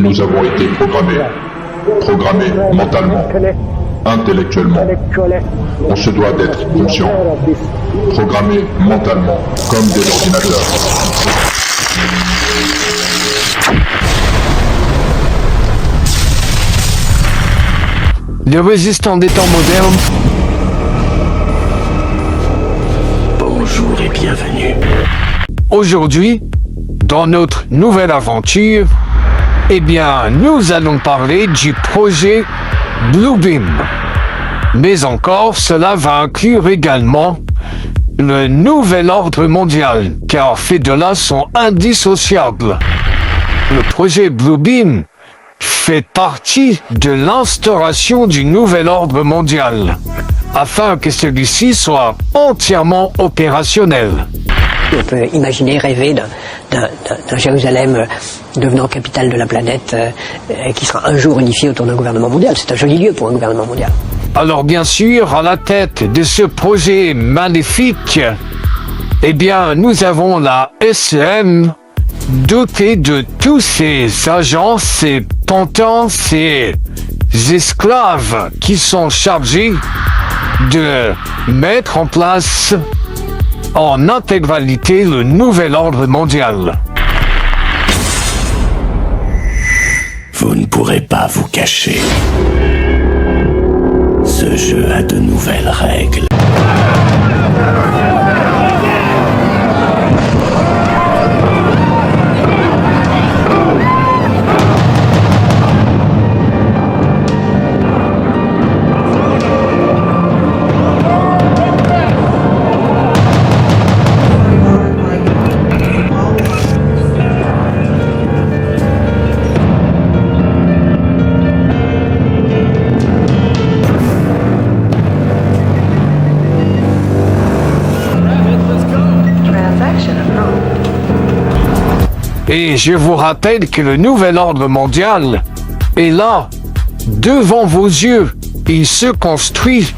Nous avons été programmés mentalement, intellectuellement. On se doit d'être conscient, programmés mentalement, comme des ordinateurs. Les résistants des temps modernes. Bonjour et bienvenue. Aujourd'hui, dans notre nouvelle aventure, eh bien, nous allons parler du projet Bluebeam. Mais encore, cela va inclure également le nouvel ordre mondial, car ces deux-là sont indissociables. Le projet Bluebeam fait partie de l'instauration du nouvel ordre mondial, afin que celui-ci soit entièrement opérationnel. On peut imaginer, rêver d'un Jérusalem devenant capitale de la planète qui sera un jour unifié autour d'un gouvernement mondial. C'est un joli lieu pour un gouvernement mondial. Alors bien sûr, à la tête de ce projet maléfique, eh bien, nous avons la SEM, dotée de tous ces agents, ces pantins, ces esclaves qui sont chargés de mettre en place en intégralité le nouvel ordre mondial. Vous ne pourrez pas vous cacher. Ce jeu a de nouvelles règles. Et je vous rappelle que le nouvel ordre mondial est là, devant vos yeux. Il se construit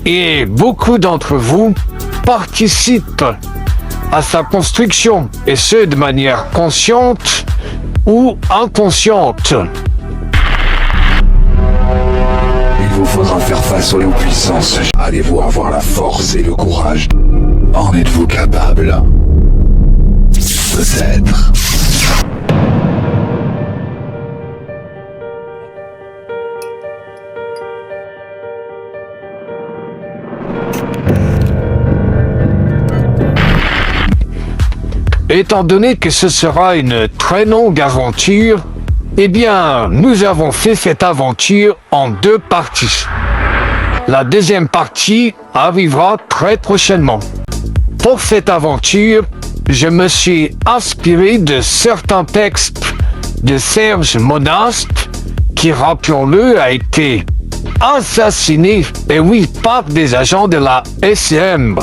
et beaucoup d'entre vous participent à sa construction, et ce de manière consciente ou inconsciente. Il vous faudra faire face aux puissances. Allez-vous avoir la force et le courage? En êtes-vous capable? Peut-être. Étant donné que ce sera une très longue aventure, eh bien, nous avons fait cette aventure en 2 parties. La deuxième partie arrivera très prochainement. Pour cette aventure, je me suis inspiré de certains textes de Serge Monast, qui, rappelons-le, a été assassiné, et oui, par des agents de la SEM,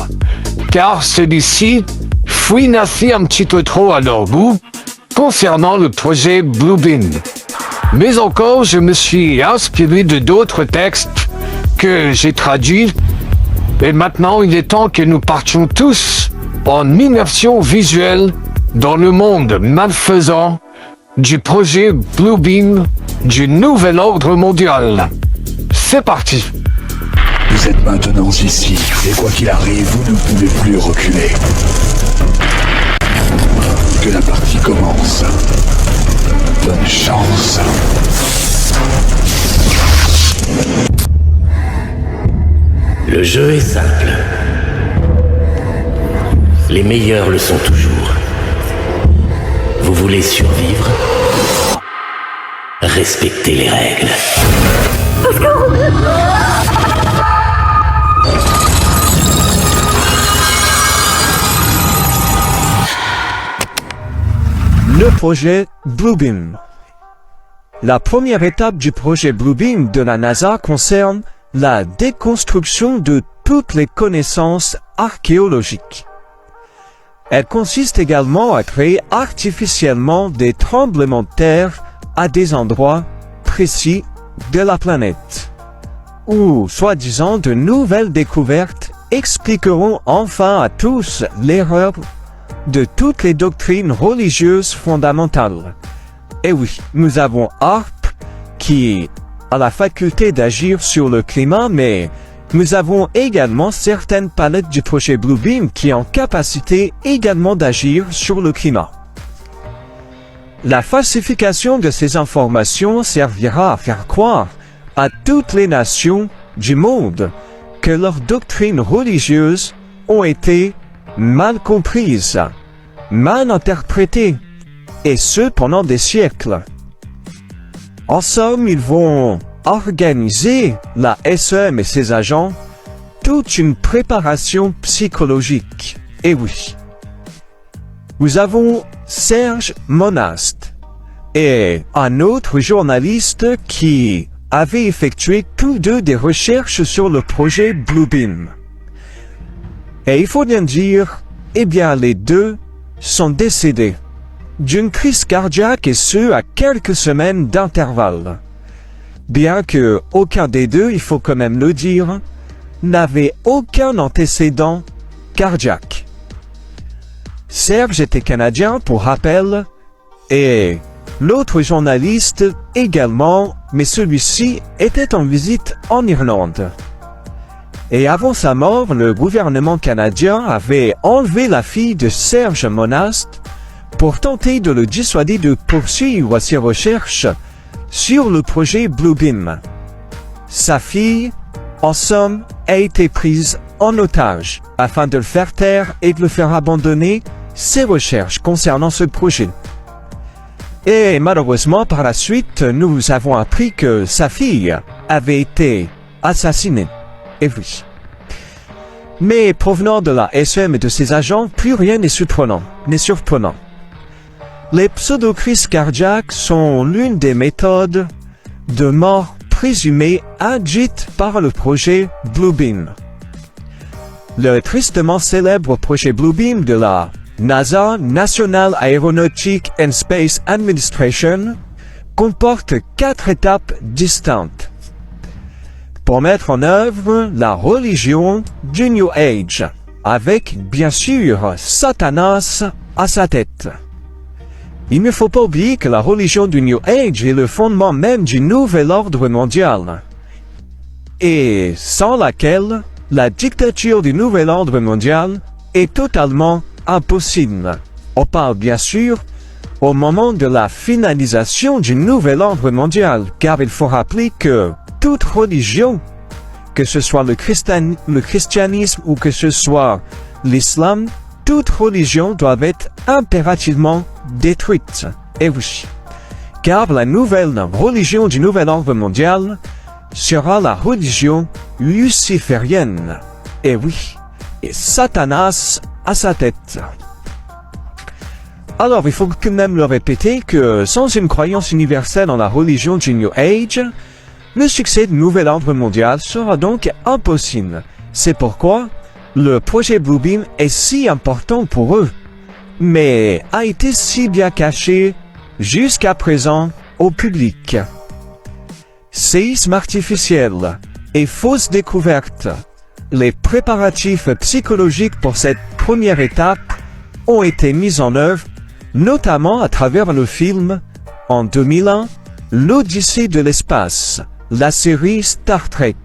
car celui-ci fouinassait un petit peu trop à leur goût concernant le projet Bluebeam. Mais encore, je me suis inspiré de d'autres textes que j'ai traduits, et maintenant il est temps que nous partions tous en immersion visuelle dans le monde malfaisant du projet Bluebeam du nouvel ordre mondial. C'est parti! Vous êtes maintenant ici, et quoi qu'il arrive, vous ne pouvez plus reculer. Que la partie commence. Bonne chance. Le jeu est simple. Les meilleurs le sont toujours. Vous voulez survivre? Respectez les règles. Le projet Bluebeam. La première étape du projet Bluebeam de la NASA concerne la déconstruction de toutes les connaissances archéologiques. Elle consiste également à créer artificiellement des tremblements de terre à des endroits précis de la planète, où, soi-disant, de nouvelles découvertes expliqueront enfin à tous l'erreur de toutes les doctrines religieuses fondamentales, Et oui, nous avons HAARP qui a la faculté d'agir sur le climat, mais nous avons également certaines palettes du projet Bluebeam qui ont capacité également d'agir sur le climat. La falsification de ces informations servira à faire croire à toutes les nations du monde que leurs doctrines religieuses ont été mal comprises, mal interprétées, et ce pendant des siècles. En somme, ils vont organiser la SEM et ses agents toute une préparation psychologique. Et oui. Nous avons Serge Monast et un autre journaliste qui avait effectué tous deux des recherches sur le projet Bluebeam. Et il faut bien dire, eh bien les deux sont décédés d'une crise cardiaque et ce à quelques semaines d'intervalle. Bien que aucun des deux, il faut quand même le dire, n'avait aucun antécédent cardiaque. Serge était canadien pour rappel, et l'autre journaliste également, mais celui-ci était en visite en Irlande. Et avant sa mort, le gouvernement canadien avait enlevé la fille de Serge Monast pour tenter de le dissuader de poursuivre ses recherches sur le projet Bluebeam. Sa fille, en somme, a été prise en otage afin de le faire taire et de le faire abandonner ses recherches concernant ce projet. Et malheureusement, par la suite, nous avons appris que sa fille avait été assassinée. Et oui. Mais provenant de la SEM et de ses agents, plus rien n'est surprenant. Les pseudo-crises cardiaques sont l'une des méthodes de mort présumée induite par le projet Bluebeam. Le tristement célèbre projet Bluebeam de la NASA, National Aeronautic and Space Administration, comporte 4 étapes distinctes pour mettre en œuvre la religion du New Age, avec bien sûr Satanas à sa tête. Il ne faut pas oublier que la religion du New Age est le fondement même du nouvel ordre mondial, et sans laquelle la dictature du nouvel ordre mondial est totalement impossible. On parle bien sûr au moment de la finalisation du nouvel ordre mondial, car il faut rappeler que toute religion, que ce soit le christianisme ou que ce soit l'islam, toute religion doit être impérativement détruite. Et oui, car la nouvelle religion du nouvel ordre mondial sera la religion luciférienne. Et oui, et Satanas à sa tête. Alors, il faut quand même le répéter que sans une croyance universelle en la religion du New Age, le succès du nouvel ordre mondial sera donc impossible. C'est pourquoi le projet Bluebeam est si important pour eux, mais a été si bien caché jusqu'à présent au public. Séisme artificiel et fausses découvertes. Les préparatifs psychologiques pour cette première étape ont été mis en œuvre, notamment à travers le film, en 2001, L'Odyssée de l'espace, la série Star Trek.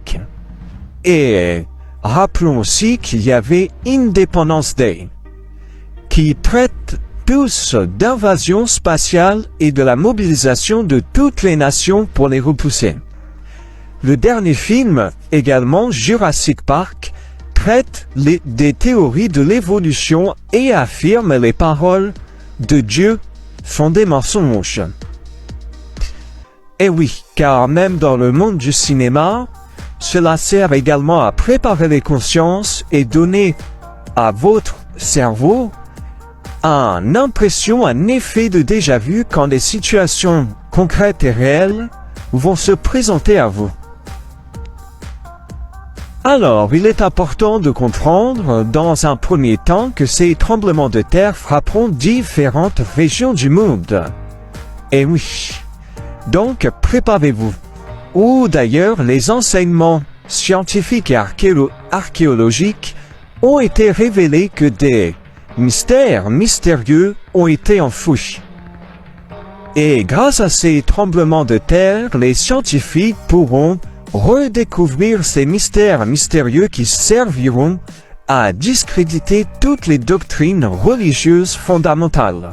Et rappelons aussi qu'il y avait Independence Day, qui traite tous d'invasion spatiale et de la mobilisation de toutes les nations pour les repousser. Le dernier film, également Jurassic Park, traite des théories de l'évolution et affirme les paroles de Dieu sont des mensonges. Et oui, car même dans le monde du cinéma, cela sert également à préparer les consciences et donner à votre cerveau une impression, un effet de déjà-vu quand des situations concrètes et réelles vont se présenter à vous. Alors, il est important de comprendre, dans un premier temps, que ces tremblements de terre frapperont différentes régions du monde. Et oui, donc préparez-vous. Ou d'ailleurs, les enseignements scientifiques et archéologiques ont été révélés que des mystères mystérieux ont été enfouis. Et grâce à ces tremblements de terre, les scientifiques pourront redécouvrir ces mystères mystérieux qui serviront à discréditer toutes les doctrines religieuses fondamentales.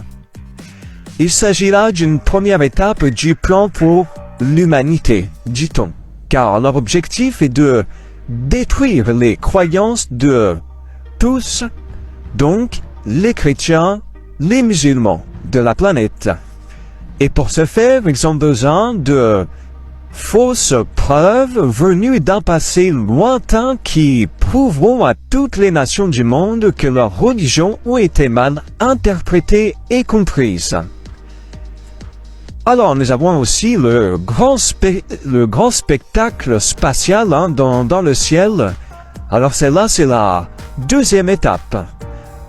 Il s'agit là d'une première étape du plan pour l'humanité, dit-on, car leur objectif est de détruire les croyances de tous, donc les chrétiens, les musulmans de la planète. Et pour ce faire, ils ont besoin de fausses preuves venues d'un passé lointain qui prouveront à toutes les nations du monde que leurs religions ont été mal interprétées et comprises. Alors, nous avons aussi le grand spectacle spatial dans le ciel. Alors, celle-là, c'est la deuxième étape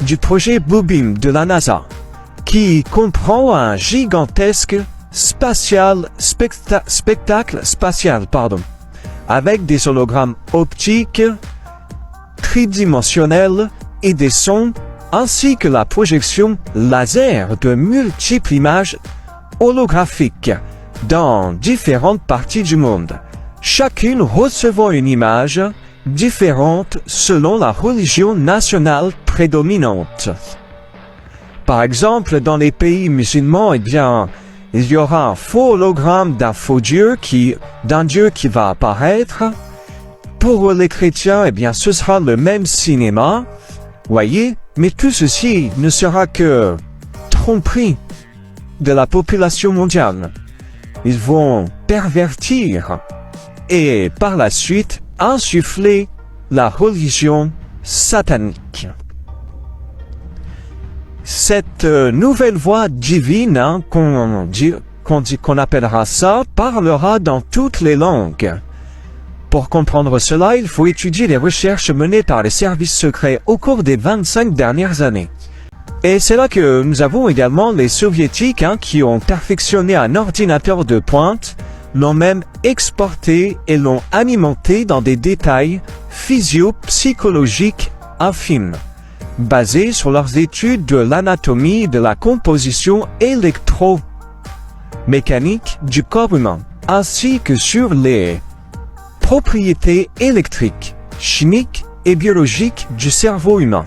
du projet Bluebeam de la NASA, qui comprend un gigantesque spectacle spatial, avec des hologrammes optiques, tridimensionnels et des sons, ainsi que la projection laser de multiples images holographiques dans différentes parties du monde, chacune recevant une image différente selon la religion nationale prédominante. Par exemple, dans les pays musulmans, il y aura un faux hologramme d'un Dieu qui va apparaître. Pour les chrétiens, ce sera le même cinéma, voyez, mais tout ceci ne sera que tromperie de la population mondiale. Ils vont pervertir et par la suite insuffler la religion satanique. Cette nouvelle voie divine, qu'on appellera ça, parlera dans toutes les langues. Pour comprendre cela, il faut étudier les recherches menées par les services secrets au cours des 25 dernières années. Et c'est là que nous avons également les soviétiques qui ont perfectionné un ordinateur de pointe, l'ont même exporté et l'ont alimenté dans des détails physio-psychologiques infimes, basés sur leurs études de l'anatomie et de la composition électromécanique du corps humain, ainsi que sur les propriétés électriques, chimiques et biologiques du cerveau humain.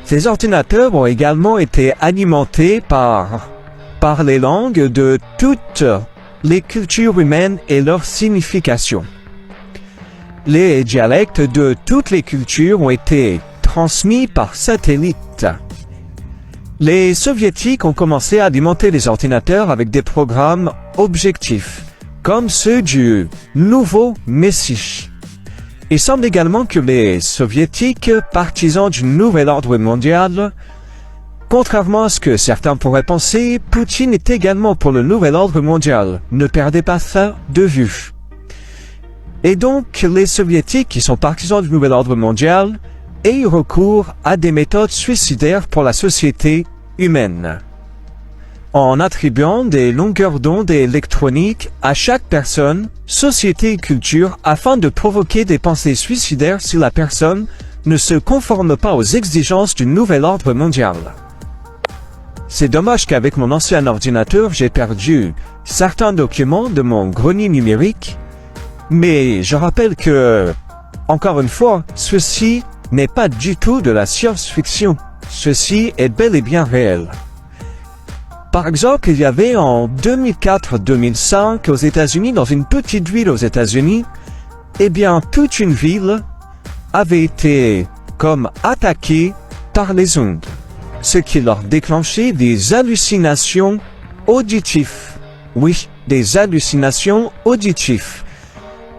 Ces ordinateurs ont également été alimentés par les langues de toutes les cultures humaines et leur signification. Les dialectes de toutes les cultures ont été transmis par satellite. Les soviétiques ont commencé à alimenter les ordinateurs avec des programmes objectifs, comme ceux du nouveau Messie. Il semble également que les soviétiques, partisans du nouvel ordre mondial, contrairement à ce que certains pourraient penser, Poutine est également pour le nouvel ordre mondial. Ne perdez pas ça de vue. Et donc, les soviétiques, qui sont partisans du nouvel ordre mondial, aient recours à des méthodes suicidaires pour la société humaine, en attribuant des longueurs d'onde électroniques à chaque personne, société et culture afin de provoquer des pensées suicidaires si la personne ne se conforme pas aux exigences du nouvel ordre mondial. C'est dommage qu'avec mon ancien ordinateur, j'ai perdu certains documents de mon grenier numérique, mais je rappelle que, encore une fois, ceci n'est pas du tout de la science-fiction. Ceci est bel et bien réel. Par exemple, il y avait en 2004-2005 aux États-Unis, dans une petite ville aux États-Unis, toute une ville avait été comme attaquée par les ondes, ce qui leur déclenchait des hallucinations auditives. Oui, des hallucinations auditives.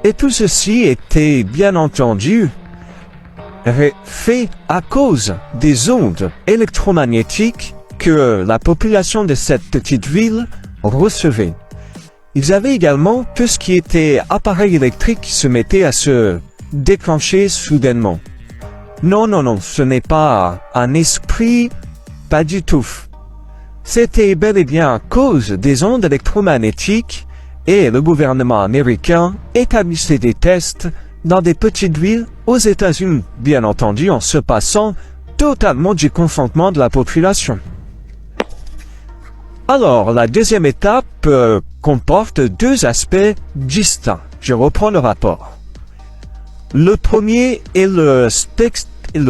Et tout ceci était bien entendu fait à cause des ondes électromagnétiques que la population de cette petite ville recevait. Ils avaient également tout ce qui était appareil électrique qui se mettait à se déclencher soudainement. Non, ce n'est pas un esprit, pas du tout. C'était bel et bien à cause des ondes électromagnétiques et le gouvernement américain établissait des tests dans des petites villes aux États-Unis, bien entendu en se passant totalement du consentement de la population. Alors, la deuxième étape comporte deux aspects distincts. Je reprends le rapport. Le premier est le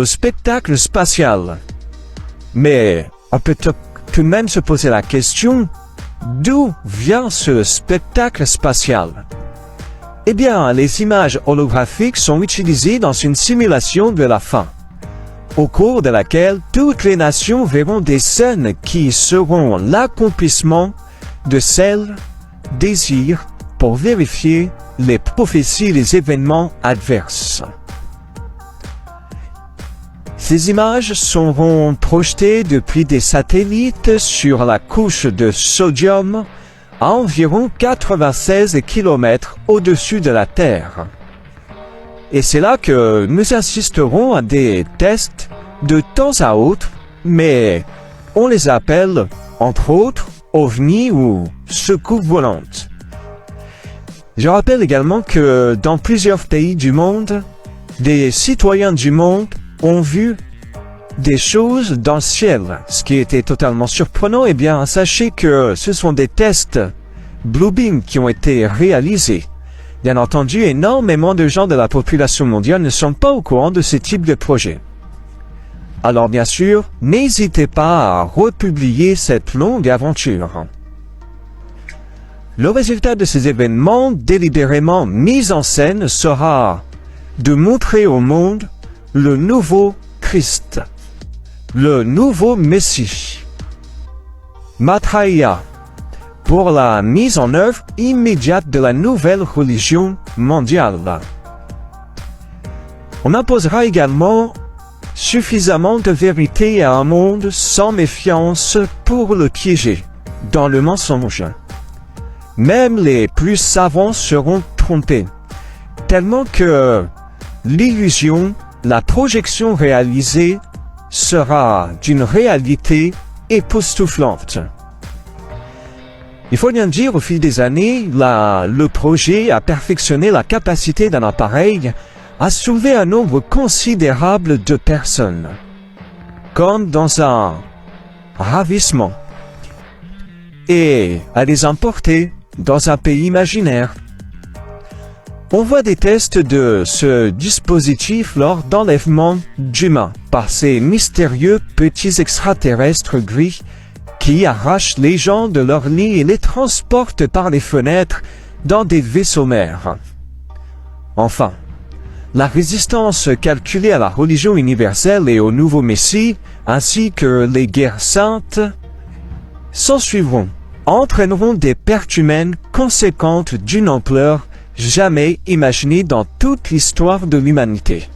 spectacle spatial. Mais on peut tout de même se poser la question, d'où vient ce spectacle spatial? Eh bien, les images holographiques sont utilisées dans une simulation de la fin, au cours de laquelle toutes les nations verront des scènes qui seront l'accomplissement de celles désirs pour vérifier les prophéties et les événements adverses. Ces images seront projetées depuis des satellites sur la couche de sodium à environ 96 km au-dessus de la Terre. Et c'est là que nous assisterons à des tests de temps à autre, mais on les appelle, entre autres, ovnis ou soucoupes volantes. Je rappelle également que dans plusieurs pays du monde, des citoyens du monde ont vu des choses dans le ciel. Ce qui était totalement surprenant, eh bien, sachez que ce sont des tests Bluebeam qui ont été réalisés. Bien entendu, énormément de gens de la population mondiale ne sont pas au courant de ce type de projet. Alors bien sûr, n'hésitez pas à republier cette longue aventure. Le résultat de ces événements délibérément mis en scène sera de montrer au monde le nouveau Christ, le nouveau Messie, Matthias, pour la mise en œuvre immédiate de la nouvelle religion mondiale. On imposera également suffisamment de vérité à un monde sans méfiance pour le piéger dans le mensonge. Même les plus savants seront trompés, tellement que l'illusion, la projection réalisée sera d'une réalité époustouflante. Il faut bien dire, au fil des années, le projet a perfectionné la capacité d'un appareil à soulever un nombre considérable de personnes, comme dans un ravissement, et à les emporter dans un pays imaginaire. On voit des tests de ce dispositif lors d'enlèvements d'humains par ces mystérieux petits extraterrestres gris qui arrachent les gens de leur lit et les transportent par les fenêtres dans des vaisseaux mers. Enfin, la résistance calculée à la religion universelle et au nouveau Messie, ainsi que les guerres saintes, s'ensuivront, entraîneront des pertes humaines conséquentes d'une ampleur jamais imaginée dans toute l'histoire de l'humanité.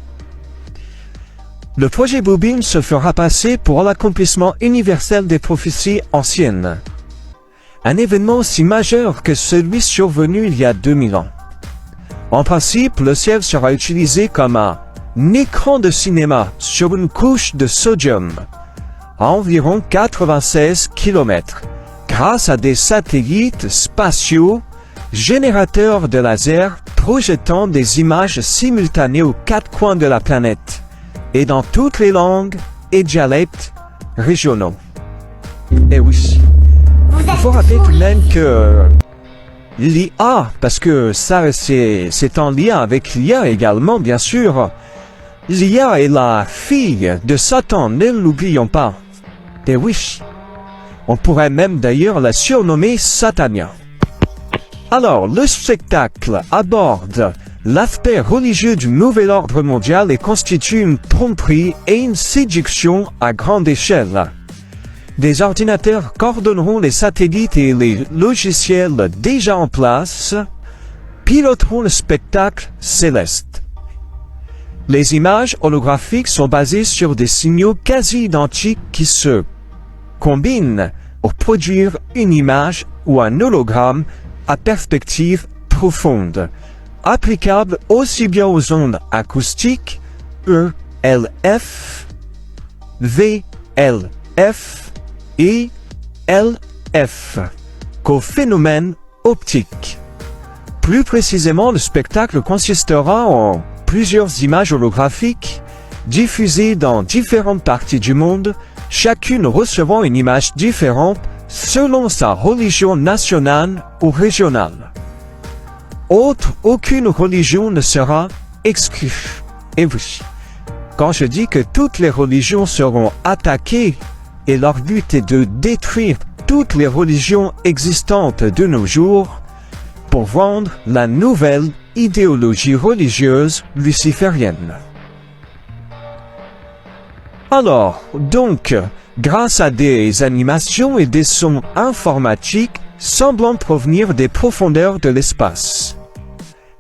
Le projet Bluebeam se fera passer pour l'accomplissement universel des prophéties anciennes. Un événement aussi majeur que celui survenu il y a 2000 ans. En principe, le ciel sera utilisé comme un écran de cinéma sur une couche de sodium à environ 96 km, grâce à des satellites spatiaux générateurs de laser projetant des images simultanées aux quatre coins de la planète et dans toutes les langues et dialectes régionaux. Et oui, il faut rappeler tout de même que l'IA, parce que ça c'est en lien avec l'IA également bien sûr, l'IA est la fille de Satan, ne l'oublions pas. Et oui, on pourrait même d'ailleurs la surnommer Satania. Alors, le spectacle aborde l'aspect religieux du nouvel ordre mondial et constitue une tromperie et une séduction à grande échelle. Des ordinateurs coordonneront les satellites et les logiciels déjà en place, piloteront le spectacle céleste. Les images holographiques sont basées sur des signaux quasi identiques qui se combinent pour produire une image ou un hologramme à perspective profonde, applicable aussi bien aux ondes acoustiques, ELF, VLF et LF, qu'aux phénomènes optiques. Plus précisément, le spectacle consistera en plusieurs images holographiques diffusées dans différentes parties du monde, chacune recevant une image différente selon sa religion nationale ou régionale. Aucune religion ne sera exclue. Et oui, quand je dis que toutes les religions seront attaquées et leur but est de détruire toutes les religions existantes de nos jours pour vendre la nouvelle idéologie religieuse luciférienne. Alors, donc, grâce à des animations et des sons informatiques semblant provenir des profondeurs de l'espace,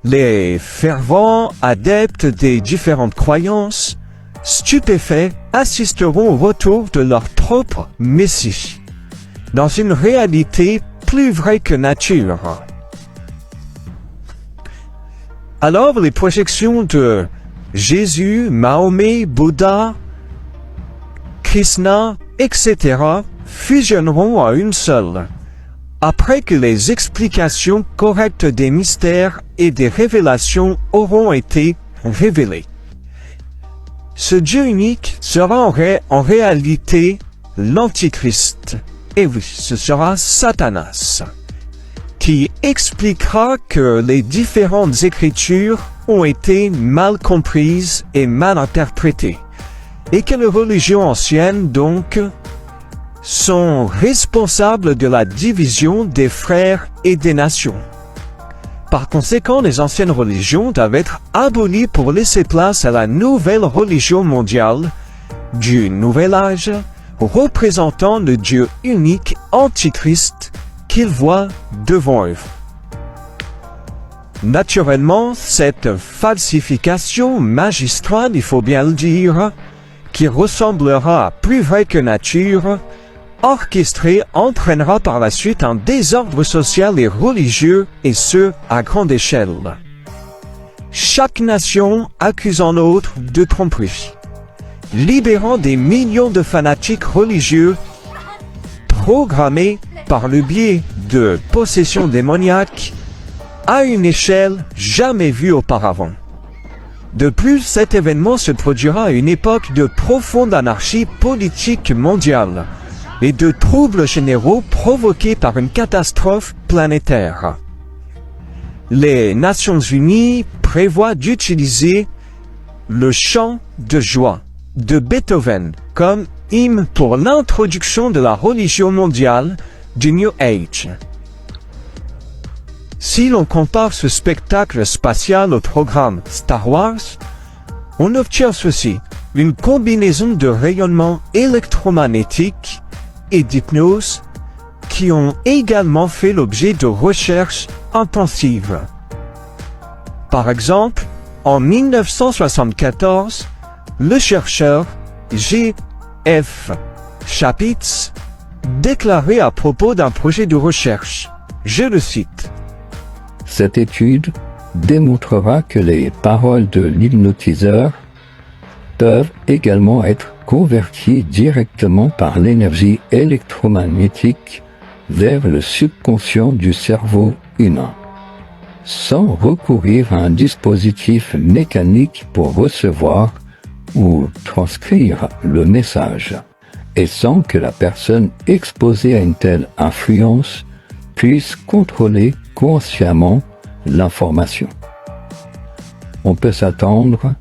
les fervents adeptes des différentes croyances, stupéfaits, assisteront au retour de leur propre Messie, dans une réalité plus vraie que nature. Alors les projections de Jésus, Mahomet, Bouddha, Krishna, etc. fusionneront à une seule, après que les explications correctes des mystères et des révélations auront été révélées. Ce Dieu unique sera en réalité l'Antichrist. Et oui, ce sera Satanas, qui expliquera que les différentes écritures ont été mal comprises et mal interprétées, et que les religions anciennes, donc, sont responsables de la division des frères et des nations. Par conséquent, les anciennes religions doivent être abolies pour laisser place à la nouvelle religion mondiale du Nouvel Âge, représentant le Dieu unique Antichrist qu'ils voient devant eux. Naturellement, cette falsification magistrale, il faut bien le dire, qui ressemblera à plus vrai que nature, orchestrée, entraînera par la suite un désordre social et religieux, et ce, à grande échelle. Chaque nation accusant l'autre de tromperie, libérant des millions de fanatiques religieux, programmés par le biais de possessions démoniaques, à une échelle jamais vue auparavant. De plus, cet événement se produira à une époque de profonde anarchie politique mondiale et de troubles généraux provoqués par une catastrophe planétaire. Les Nations Unies prévoient d'utiliser le chant de joie de Beethoven comme hymne pour l'introduction de la religion mondiale du New Age. Si l'on compare ce spectacle spatial au programme Star Wars, on obtient ceci, une combinaison de rayonnements électromagnétiques et d'hypnose qui ont également fait l'objet de recherches intensives. Par exemple, en 1974, le chercheur G.F. Chapitz déclarait à propos d'un projet de recherche, je le cite, « Cette étude démontrera que les paroles de l'hypnotiseur peuvent également être converties directement par l'énergie électromagnétique vers le subconscient du cerveau humain, sans recourir à un dispositif mécanique pour recevoir ou transcrire le message, et sans que la personne exposée à une telle influence puisse contrôler consciemment l'information. On peut s'attendre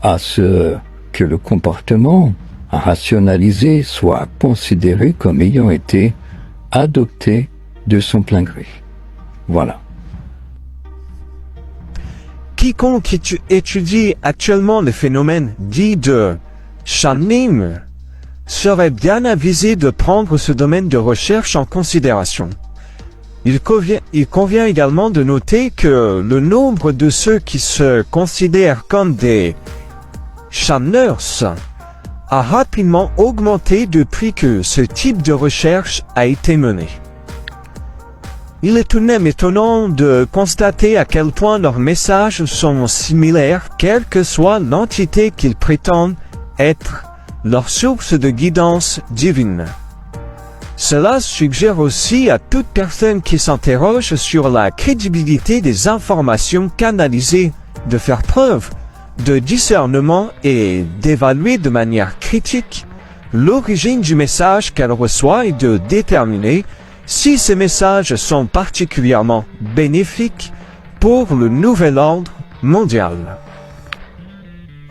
à ce que le comportement rationalisé soit considéré comme ayant été adopté de son plein gré. Voilà. Quiconque étudie actuellement le phénomène dit de channeling serait bien avisé de prendre ce domaine de recherche en considération. Il convient également de noter que le nombre de ceux qui se considèrent comme des channeurs a rapidement augmenté depuis que ce type de recherche a été mené. Il est tout de même étonnant de constater à quel point leurs messages sont similaires, quelle que soit l'entité qu'ils prétendent être leur source de guidance divine. Cela suggère aussi à toute personne qui s'interroge sur la crédibilité des informations canalisées de faire preuve de discernement et d'évaluer de manière critique l'origine du message qu'elle reçoit et de déterminer si ces messages sont particulièrement bénéfiques pour le nouvel ordre mondial.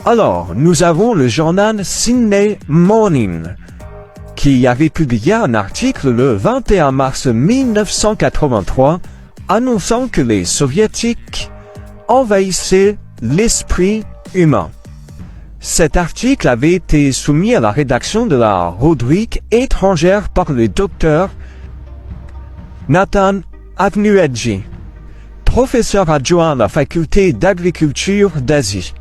Alors, nous avons le journal Sydney Morning, qui avait publié un article le 21 mars 1983 annonçant que les Soviétiques envahissaient l'esprit humain. Cet article avait été soumis à la rédaction de la rubrique étrangère par le docteur Nathan Avnuedji, professeur adjoint à la faculté d'agriculture d'Asie.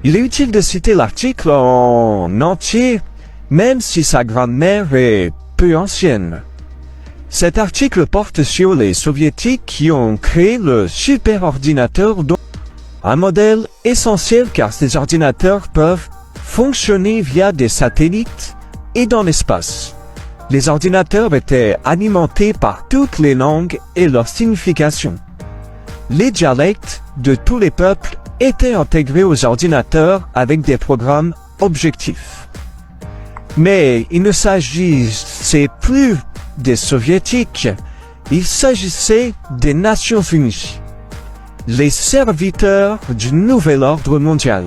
Il est utile de citer l'article en entier, même si sa grammaire est peu ancienne. Cet article porte sur les Soviétiques qui ont créé le superordinateur, un modèle essentiel car ces ordinateurs peuvent fonctionner via des satellites et dans l'espace. Les ordinateurs étaient alimentés par toutes les langues et leurs significations. Les dialectes de tous les peuples étaient intégrés aux ordinateurs avec des programmes objectifs. Mais il ne s'agissait plus des Soviétiques, il s'agissait des Nations Unies, les serviteurs du nouvel ordre mondial,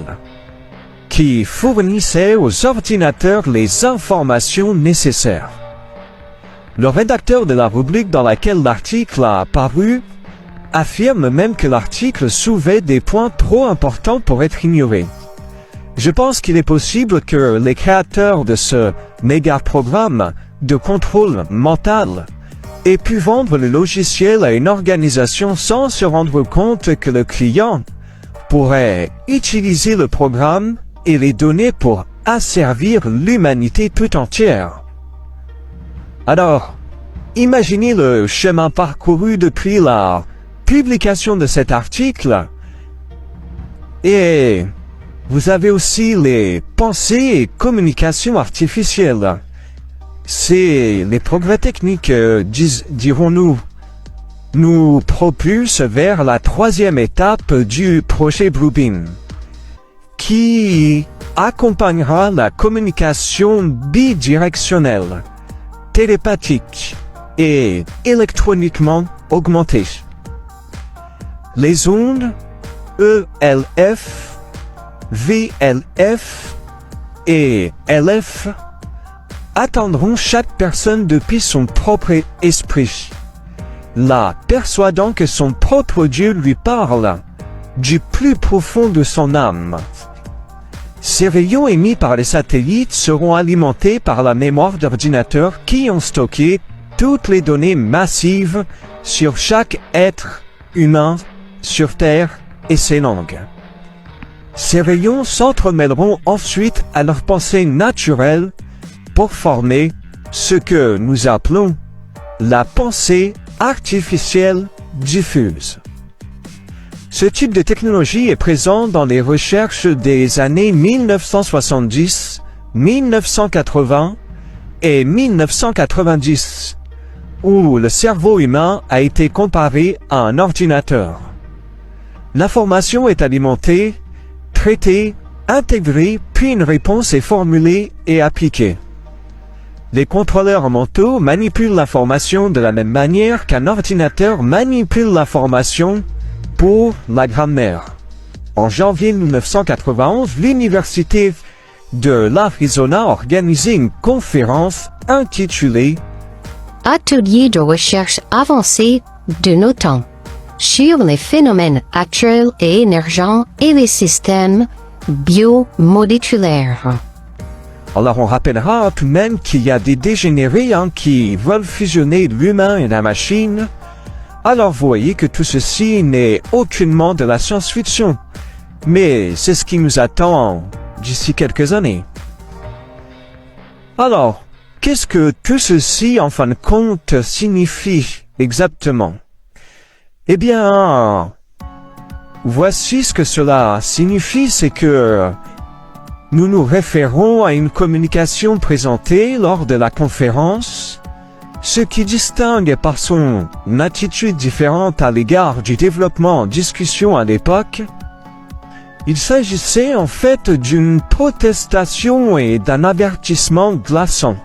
qui fournissaient aux ordinateurs les informations nécessaires. Le rédacteur de la rubrique dans laquelle l'article a apparu affirme même que l'article soulevait des points trop importants pour être ignorés. Je pense qu'il est possible que les créateurs de ce méga-programme de contrôle mental aient pu vendre le logiciel à une organisation sans se rendre compte que le client pourrait utiliser le programme et les données pour asservir l'humanité tout entière. Alors, imaginez le chemin parcouru depuis la publication de cet article, et vous avez aussi les pensées et communications artificielles. C'est les progrès techniques, dirons-nous, nous propulsent vers la troisième étape du projet Bluebeam, qui accompagnera la communication bidirectionnelle, télépathique et électroniquement augmentée. Les ondes ELF, VLF et LF atteindront chaque personne depuis son propre esprit, la persuadant que son propre Dieu lui parle du plus profond de son âme. Ces rayons émis par les satellites seront alimentés par la mémoire d'ordinateurs qui ont stocké toutes les données massives sur chaque être humain sur Terre et ses langues. Ces rayons s'entremêleront ensuite à leur pensée naturelle pour former ce que nous appelons la pensée artificielle diffuse. Ce type de technologie est présent dans les recherches des années 1970, 1980 et 1990, où le cerveau humain a été comparé à un ordinateur. L'information est alimentée, traitée, intégrée, puis une réponse est formulée et appliquée. Les contrôleurs mentaux manipulent l'information de la même manière qu'un ordinateur manipule l'information pour la grammaire. En janvier 1991, l'Université de l'Arizona a organisé une conférence intitulée « Atelier de recherche avancée de nos temps sur les phénomènes actuels et émergents et les systèmes biomoléculaires ». Alors on rappellera tout de même qu'il y a des dégénérés qui veulent fusionner l'humain et la machine. Alors vous voyez que tout ceci n'est aucunement de la science-fiction, mais c'est ce qui nous attend d'ici quelques années. Alors, qu'est-ce que tout ceci en fin de compte signifie exactement? Eh bien, voici ce que cela signifie, c'est que nous nous référons à une communication présentée lors de la conférence, ce qui distingue par son attitude différente à l'égard du développement en discussion à l'époque. Il s'agissait en fait d'une protestation et d'un avertissement glaçant,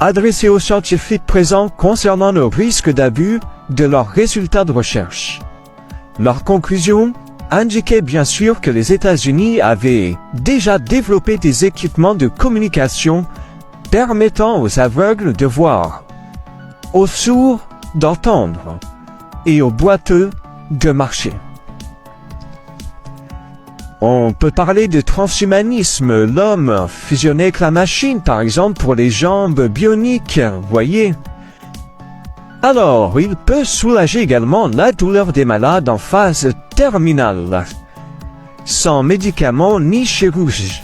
adressé aux scientifiques présents concernant le risque d'abus de leurs résultats de recherche. Leur conclusion indiquait bien sûr que les États-Unis avaient déjà développé des équipements de communication permettant aux aveugles de voir, aux sourds d'entendre et aux boiteux de marcher. On peut parler de transhumanisme, l'homme fusionné avec la machine, par exemple pour les jambes bioniques, voyez. Alors, il peut soulager également la douleur des malades en phase terminale, sans médicaments ni chirurgie.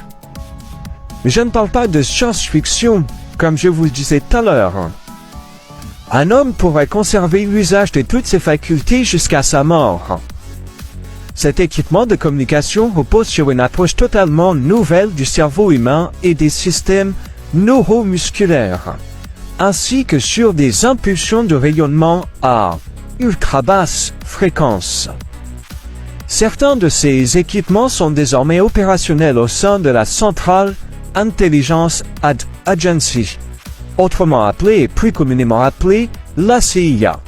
Je ne parle pas de science-fiction, comme je vous le disais tout à l'heure. Un homme pourrait conserver l'usage de toutes ses facultés jusqu'à sa mort. Cet équipement de communication repose sur une approche totalement nouvelle du cerveau humain et des systèmes neuromusculaires, ainsi que sur des impulsions de rayonnement à ultra basse fréquence. Certains de ces équipements sont désormais opérationnels au sein de la Central Intelligence Agency, autrement appelée et plus communément appelée la CIA,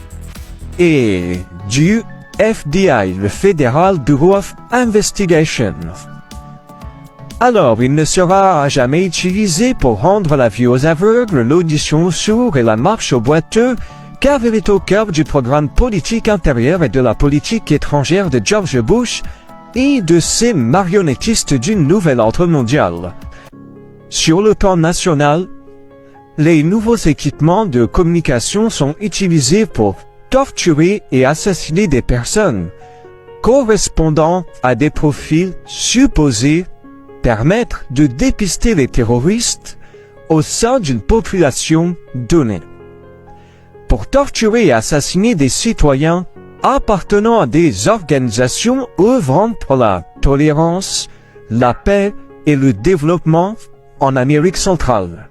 et du FDI, le Federal Bureau of Investigation. Alors, il ne sera à jamais utilisé pour rendre la vue aux aveugles, l'audition aux sourds et la marche aux boiteux, car il est au cœur du programme politique intérieur et de la politique étrangère de George Bush et de ses marionnettistes du nouvel ordre mondial. Sur le plan national, les nouveaux équipements de communication sont utilisés pour torturer et assassiner des personnes correspondant à des profils supposés permettre de dépister les terroristes au sein d'une population donnée. Pour torturer et assassiner des citoyens appartenant à des organisations œuvrant pour la tolérance, la paix et le développement en Amérique centrale.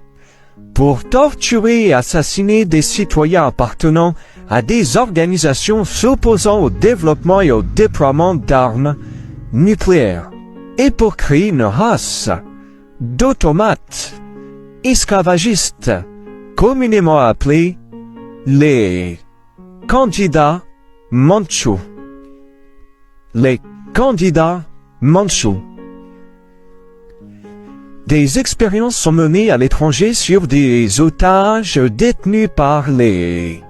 Pour torturer et assassiner des citoyens appartenant à des organisations s'opposant au développement et au déploiement d'armes nucléaires, et pour créer une race d'automates esclavagistes, communément appelés les candidats mandchous. Les candidats mandchous. Des expériences sont menées à l'étranger sur des otages détenus par les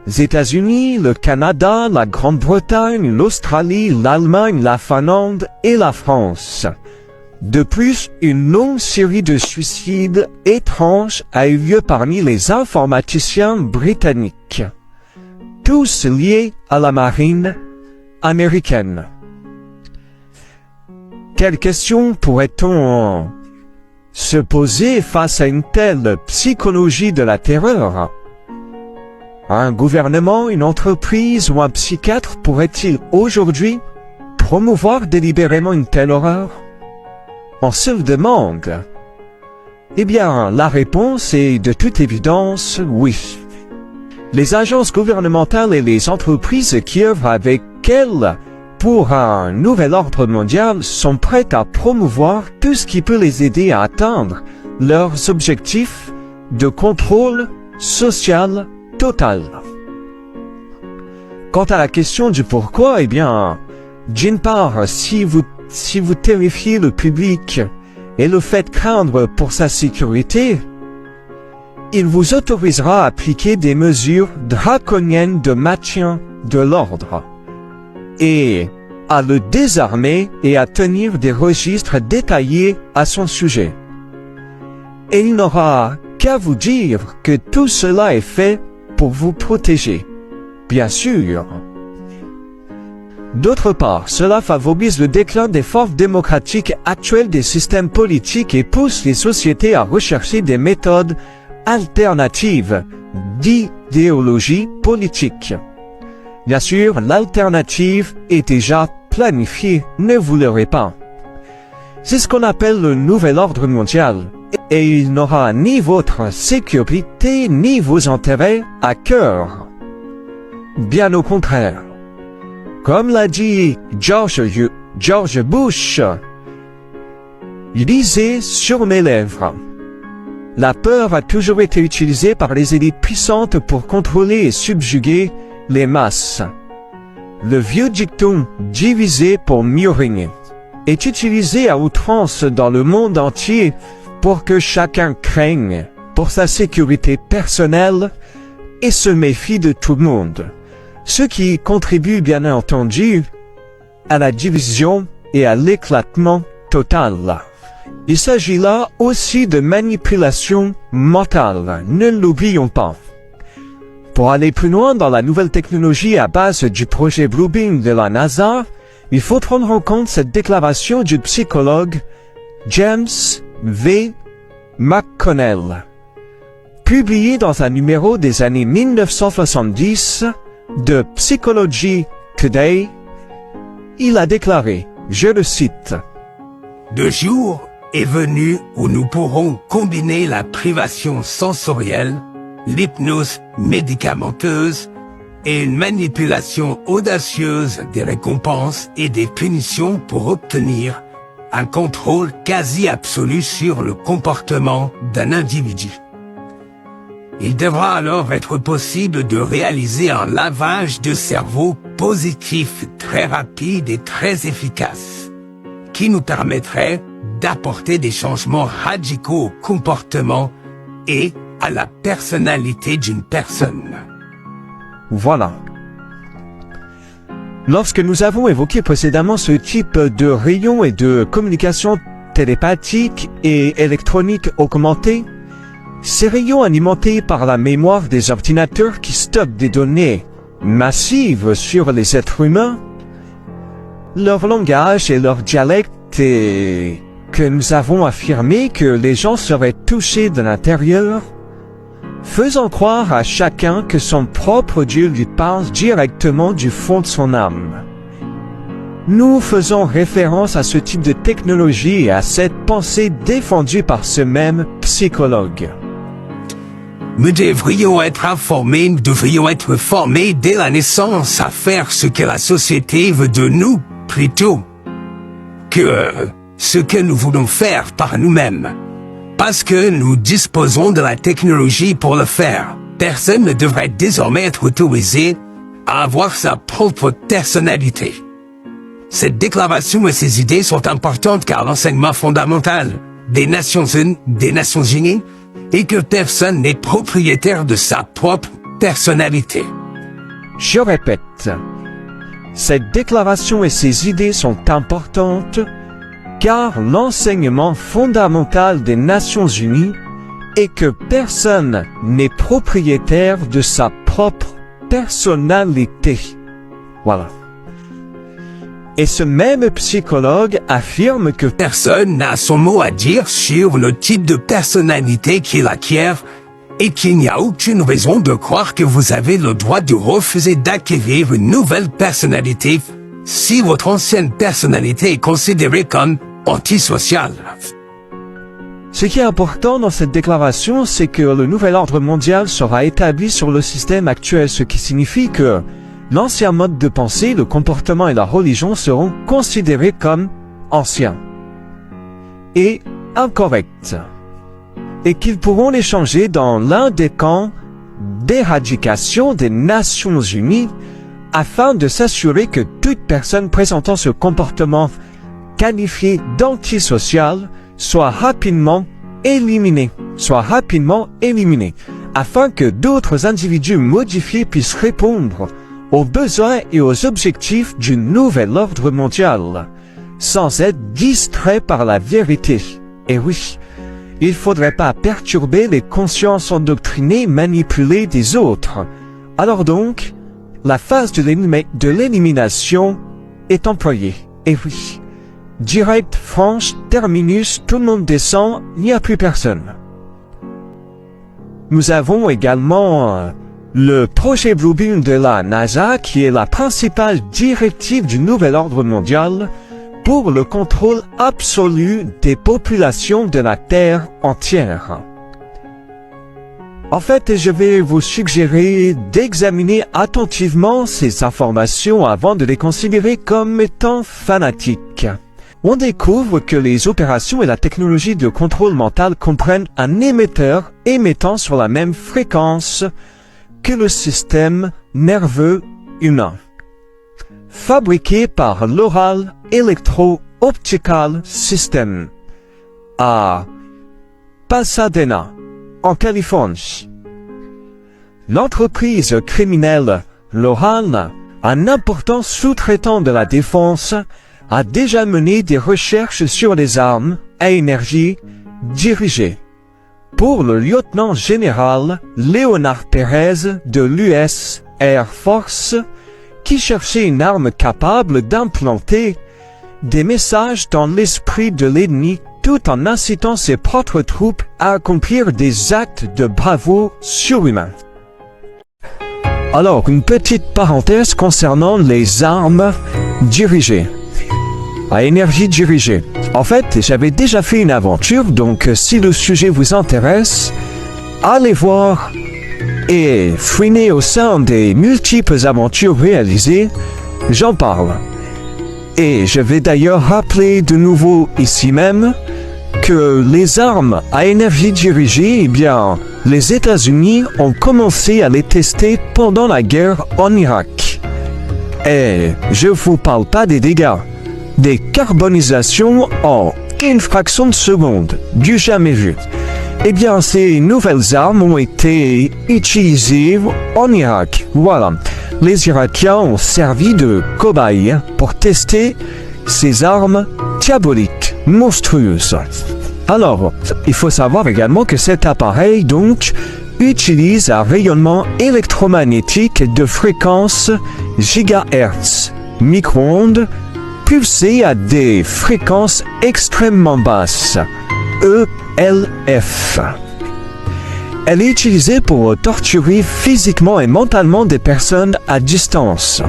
États-Unis, le Canada, la Grande-Bretagne, l'Australie, l'Allemagne, la Finlande et la France. De plus, une longue série de suicides étranges a eu lieu parmi les informaticiens britanniques, tous liés à la marine américaine. Quelle question pourrait-on se poser face à une telle psychologie de la terreur? Un gouvernement, une entreprise ou un psychiatre pourrait-il aujourd'hui promouvoir délibérément une telle horreur? On se le demande. Eh bien, la réponse est de toute évidence oui. Les agences gouvernementales et les entreprises qui œuvrent avec elles pour un nouvel ordre mondial sont prêtes à promouvoir tout ce qui peut les aider à atteindre leurs objectifs de contrôle social total. Quant à la question du pourquoi, eh bien, d'une part, si vous terrifiez le public et le faites craindre pour sa sécurité, il vous autorisera à appliquer des mesures draconiennes de maintien de l'ordre et à le désarmer et à tenir des registres détaillés à son sujet. Et il n'aura qu'à vous dire que tout cela est fait pour vous protéger. Bien sûr. D'autre part, cela favorise le déclin des formes démocratiques actuelles des systèmes politiques et pousse les sociétés à rechercher des méthodes alternatives d'idéologie politique. Bien sûr, l'alternative est déjà planifiée, ne vous leurrez pas. C'est ce qu'on appelle le nouvel ordre mondial, et il n'aura ni votre sécurité ni vos intérêts à cœur. Bien au contraire. Comme l'a dit George George Bush lisait sur mes lèvres. La peur a toujours été utilisée par les élites puissantes pour contrôler et subjuguer les masses. Le vieux dicton « diviser pour mieux régner » est utilisé à outrance dans le monde entier pour que chacun craigne pour sa sécurité personnelle et se méfie de tout le monde, ce qui contribue bien entendu à la division et à l'éclatement total. Il s'agit là aussi de manipulation mentale, ne l'oublions pas. Pour aller plus loin dans la nouvelle technologie à base du projet Bluebeam de la NASA, il faut prendre en compte cette déclaration du psychologue James V. McConnell. Publiée dans un numéro des années 1970 de Psychology Today, il a déclaré, je le cite, « Le jour est venu où nous pourrons combiner la privation sensorielle, l'hypnose médicamenteuse et une manipulation audacieuse des récompenses et des punitions pour obtenir un contrôle quasi absolu sur le comportement d'un individu. Il devra alors être possible de réaliser un lavage de cerveau positif très rapide et très efficace, qui nous permettrait d'apporter des changements radicaux au comportement et à la personnalité d'une personne. » Voilà. Lorsque nous avons évoqué précédemment ce type de rayons et de communication télépathique et électronique augmentée, ces rayons alimentés par la mémoire des ordinateurs qui stockent des données massives sur les êtres humains, leur langage et leur dialecte, et que nous avons affirmé que les gens seraient touchés de l'intérieur, faisant croire à chacun que son propre Dieu lui parle directement du fond de son âme. Nous faisons référence à ce type de technologie et à cette pensée défendue par ce même psychologue. Nous devrions être informés, nous devrions être formés dès la naissance à faire ce que la société veut de nous, plutôt que ce que nous voulons faire par nous-mêmes. Parce que nous disposons de la technologie pour le faire. Personne ne devrait désormais être autorisé à avoir sa propre personnalité. Cette déclaration et ces idées sont importantes car l'enseignement fondamental des Nations Unies est que personne n'est propriétaire de sa propre personnalité. Je répète, cette déclaration et ces idées sont importantes car l'enseignement fondamental des Nations Unies est que personne n'est propriétaire de sa propre personnalité. Voilà. Et ce même psychologue affirme que personne n'a son mot à dire sur le type de personnalité qu'il acquiert et qu'il n'y a aucune raison de croire que vous avez le droit de refuser d'acquérir une nouvelle personnalité si votre ancienne personnalité est considérée comme antisociale. Ce qui est important dans cette déclaration, c'est que le nouvel ordre mondial sera établi sur le système actuel, ce qui signifie que l'ancien mode de pensée, le comportement et la religion seront considérés comme anciens et incorrects, et qu'ils pourront les changer dans l'un des camps d'éradication des Nations Unies afin de s'assurer que toute personne présentant ce comportement qualifié d'antisocial soit rapidement éliminée, afin que d'autres individus modifiés puissent répondre aux besoins et aux objectifs du nouvel ordre mondial, sans être distraits par la vérité. Et oui, il faudrait pas perturber les consciences endoctrinées manipulées des autres. Alors donc, la phase de l'élimination est employée. Et oui, direct, franche, terminus, tout le monde descend, il n'y a plus personne. Nous avons également le projet Bluebeam de la NASA qui est la principale directive du nouvel ordre mondial pour le contrôle absolu des populations de la Terre entière. En fait, je vais vous suggérer d'examiner attentivement ces informations avant de les considérer comme étant fanatiques. On découvre que les opérations et la technologie de contrôle mental comprennent un émetteur émettant sur la même fréquence que le système nerveux humain. Fabriqué par l'Oral Electro-Optical System à Pasadena, en Californie. L'entreprise criminelle Lohan, un important sous-traitant de la défense, a déjà mené des recherches sur les armes à énergie dirigée. Pour le lieutenant général Leonard Perez de l'US Air Force, qui cherchait une arme capable d'implanter des messages dans l'esprit de l'ennemi tout en incitant ses propres troupes à accomplir des actes de bravoure surhumains. Alors, une petite parenthèse concernant les armes dirigées, à énergie dirigée. En fait, j'avais déjà fait une aventure, donc si le sujet vous intéresse, allez voir et fouiner au sein des multiples aventures réalisées, j'en parle. Et je vais d'ailleurs rappeler de nouveau ici même que les armes à énergie dirigée, eh bien, les États-Unis ont commencé à les tester pendant la guerre en Irak. Et je vous parle pas des dégâts, des carbonisations en une fraction de seconde, du jamais vu. Eh bien, ces nouvelles armes ont été utilisées en Irak. Voilà. Les Irakiens ont servi de cobayes pour tester ces armes diaboliques, monstrueuses. Alors, il faut savoir également que cet appareil, donc, utilise un rayonnement électromagnétique de fréquence gigahertz, micro-ondes, pulsé à des fréquences extrêmement basses, ELF. Elle est utilisée pour torturer physiquement et mentalement des personnes à distance.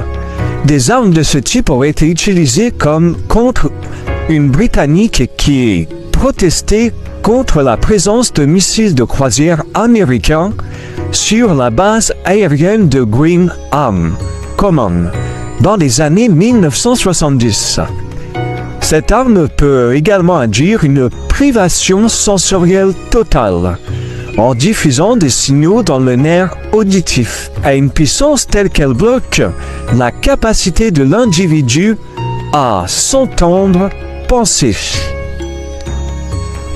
Des armes de ce type auraient été utilisées comme contre une Britannique qui protestait contre la présence de missiles de croisière américains sur la base aérienne de Greenham Common dans les années 1970. Cette arme peut également induire une privation sensorielle totale en diffusant des signaux dans le nerf auditif à une puissance telle qu'elle bloque la capacité de l'individu à s'entendre penser.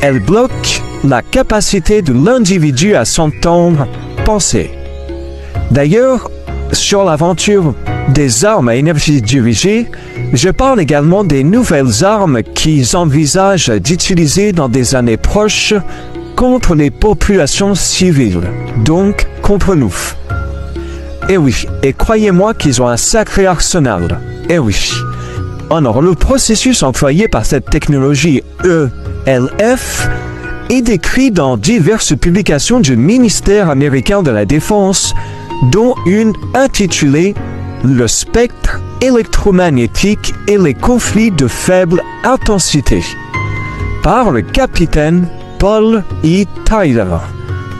Elle bloque la capacité de l'individu à s'entendre penser. D'ailleurs, sur l'aventure des armes à énergie dirigée, je parle également des nouvelles armes qu'ils envisagent d'utiliser dans des années proches contre les populations civiles, donc contre nous. Et oui, et croyez-moi qu'ils ont un sacré arsenal. Et oui. Alors, le processus employé par cette technologie ELF est décrit dans diverses publications du ministère américain de la Défense, dont une intitulée « Le spectre électromagnétique et les conflits de faible intensité » par le capitaine Paul E. Tyler,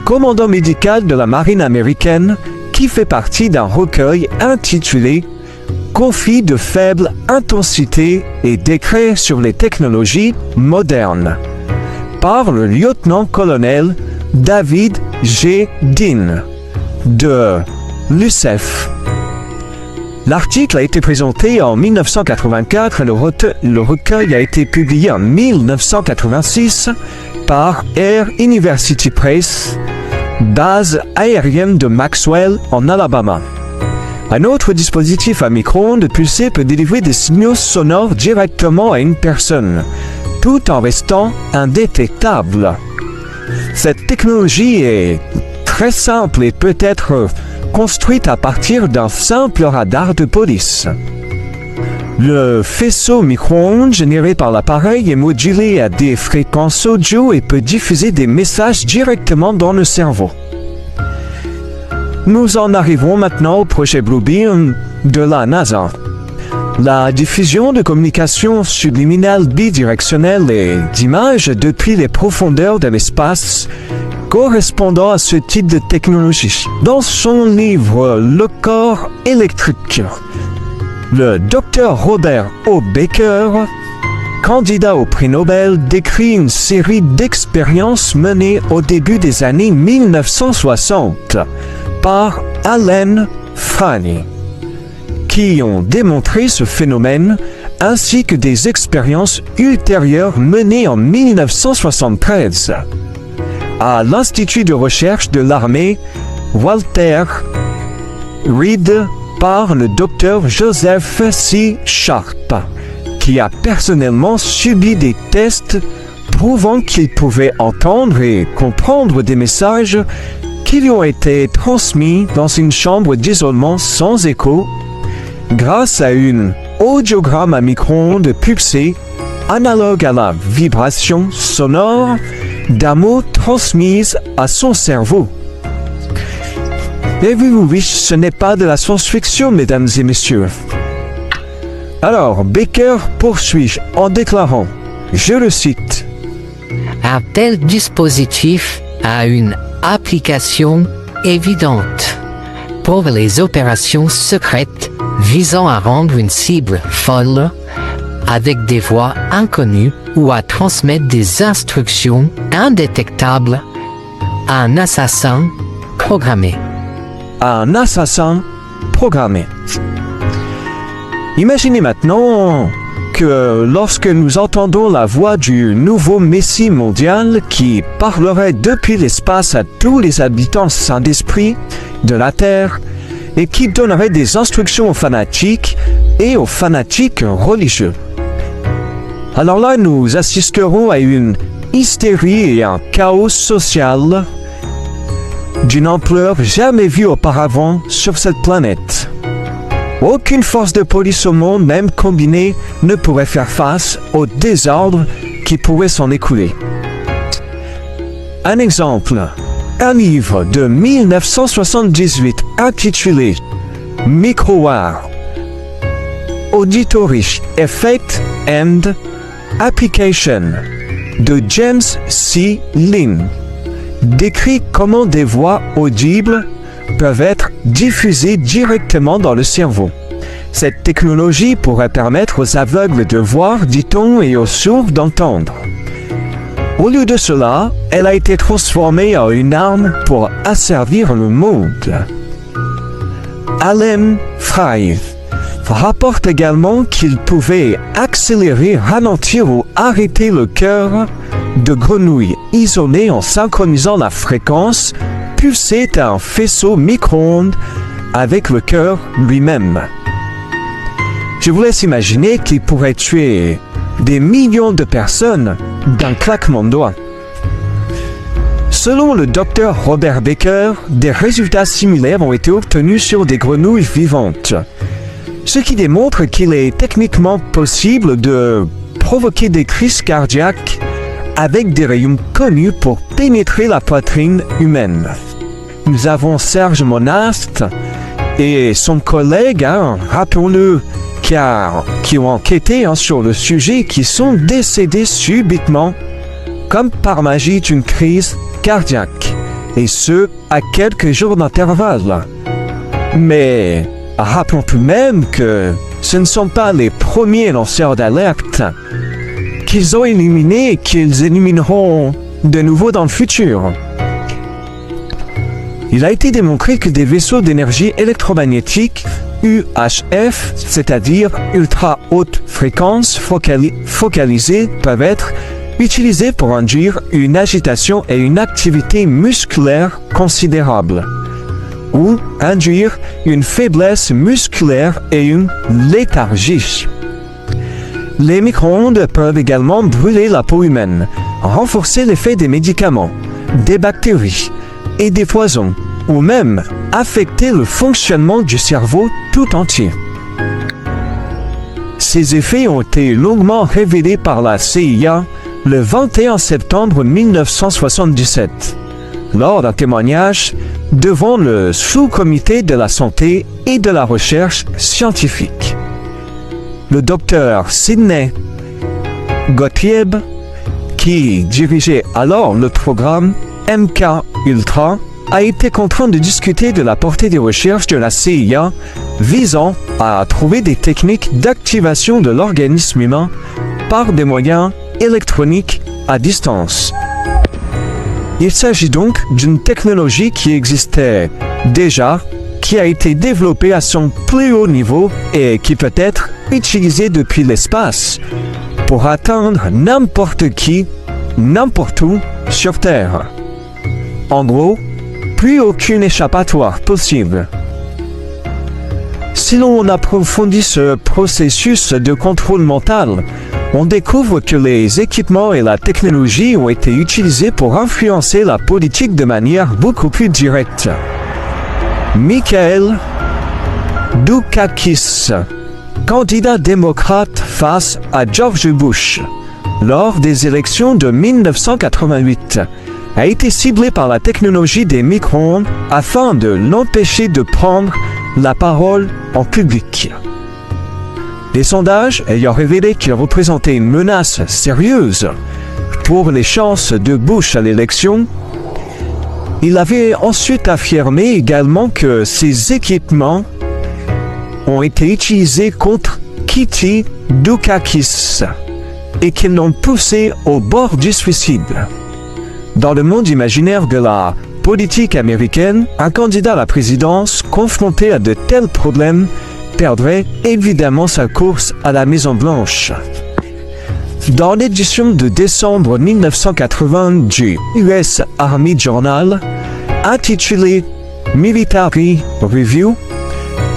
commandant médical de la marine américaine, qui fait partie d'un recueil intitulé « Conflits de faible intensité et décrets sur les technologies modernes » par le lieutenant-colonel David G. Dean de l'USEF. L'article a été présenté en 1984 et le recueil a été publié en 1986 par Air University Press, base aérienne de Maxwell en Alabama. Un autre dispositif à micro-ondes pulsé peut délivrer des signaux sonores directement à une personne, tout en restant indétectable. Cette technologie est très simple et peut être construite à partir d'un simple radar de police. Le faisceau micro-ondes généré par l'appareil est modulé à des fréquences audio et peut diffuser des messages directement dans le cerveau. Nous en arrivons maintenant au projet Bluebeam de la NASA. La diffusion de communications subliminales bidirectionnelles et d'images depuis les profondeurs de l'espace correspondant à ce type de technologie. Dans son livre Le corps électrique, le Dr Robert O. Baker, candidat au prix Nobel, décrit une série d'expériences menées au début des années 1960 par Alan Frey, qui ont démontré ce phénomène, ainsi que des expériences ultérieures menées en 1973 à l'Institut de recherche de l'armée Walter Reed par le Dr Joseph C. Sharp, qui a personnellement subi des tests prouvant qu'il pouvait entendre et comprendre des messages qui lui ont été transmis dans une chambre d'isolement sans écho grâce à une audiogramme à micro-ondes pulsé analogue à la vibration sonore d'un mot transmise à son cerveau. Et oui, ce n'est pas de la science-fiction, mesdames et messieurs. Alors, Baker poursuit en déclarant, je le cite, « Un tel dispositif a une application évidente pour les opérations secrètes visant à rendre une cible folle avec des voix inconnues ou à transmettre des instructions indétectables à un assassin programmé. » Un assassin programmé. Imaginez maintenant que lorsque nous entendons la voix du nouveau Messie mondial qui parlerait depuis l'espace à tous les habitants saints d'esprit de la Terre et qui donnerait des instructions aux fanatiques et aux fanatiques religieux. Alors là, nous assisterons à une hystérie et un chaos social d'une ampleur jamais vue auparavant sur cette planète. Aucune force de police au monde, même combinée, ne pourrait faire face au désordre qui pourrait s'en écouler. Un exemple, un livre de 1978 intitulé Microwave, Auditory Effect and Application de James C. Lynn décrit comment des voix audibles peuvent être diffusées directement dans le cerveau. Cette technologie pourrait permettre aux aveugles de voir, dit-on, et aux sourds d'entendre. Au lieu de cela, elle a été transformée en une arme pour asservir le monde. Alan Frey rapporte également qu'il pouvait accélérer, ralentir ou arrêter le cœur de grenouilles isolées en synchronisant la fréquence pulsée d'un faisceau micro-ondes avec le cœur lui-même. Je vous laisse imaginer qu'il pourrait tuer des millions de personnes d'un claquement de doigts. Selon le Dr Robert Baker, des résultats similaires ont été obtenus sur des grenouilles vivantes, ce qui démontre qu'il est techniquement possible de provoquer des crises cardiaques avec des rayons connus pour pénétrer la poitrine humaine. Nous avons Serge Monast et son collègue, rappelons-le, qui ont enquêté sur le sujet, qui sont décédés subitement, comme par magie d'une crise cardiaque, et ce, à quelques jours d'intervalle. Mais rappelons tout de même que ce ne sont pas les premiers lanceurs d'alerte qu'ils ont éliminés et qu'ils élimineront de nouveau dans le futur. Il a été démontré que des vaisseaux d'énergie électromagnétique UHF, c'est-à-dire ultra haute fréquence focalisée, peuvent être utilisés pour induire une agitation et une activité musculaire considérable, ou induire une faiblesse musculaire et une léthargie. Les micro-ondes peuvent également brûler la peau humaine, renforcer l'effet des médicaments, des bactéries et des poisons, ou même affecter le fonctionnement du cerveau tout entier. Ces effets ont été longuement révélés par la CIA le 21 septembre 1977, lors d'un témoignage devant le sous-comité de la santé et de la recherche scientifique. Le docteur Sidney Gottlieb, qui dirigeait alors le programme, MK-Ultra, a été contraint de discuter de la portée des recherches de la CIA visant à trouver des techniques d'activation de l'organisme humain par des moyens électroniques à distance. Il s'agit donc d'une technologie qui existait déjà, qui a été développée à son plus haut niveau et qui peut être utilisée depuis l'espace pour atteindre n'importe qui, n'importe où sur Terre. En gros, plus aucune échappatoire possible. Si l'on approfondit ce processus de contrôle mental, on découvre que les équipements et la technologie ont été utilisés pour influencer la politique de manière beaucoup plus directe. Mikhail Dukakis, candidat démocrate face à George Bush, lors des élections de 1988, a été ciblé par la technologie des micro-ondes afin de l'empêcher de prendre la parole en public. Les sondages ayant révélé qu'il représentait une menace sérieuse pour les chances de Bush à l'élection, il avait ensuite affirmé également que ces équipements ont été utilisés contre Kitty Dukakis et qu'ils l'ont poussé au bord du suicide. Dans le monde imaginaire de la politique américaine, un candidat à la présidence confronté à de tels problèmes perdrait évidemment sa course à la Maison-Blanche. Dans l'édition de décembre 1980 du US Army Journal, intitulée Military Review,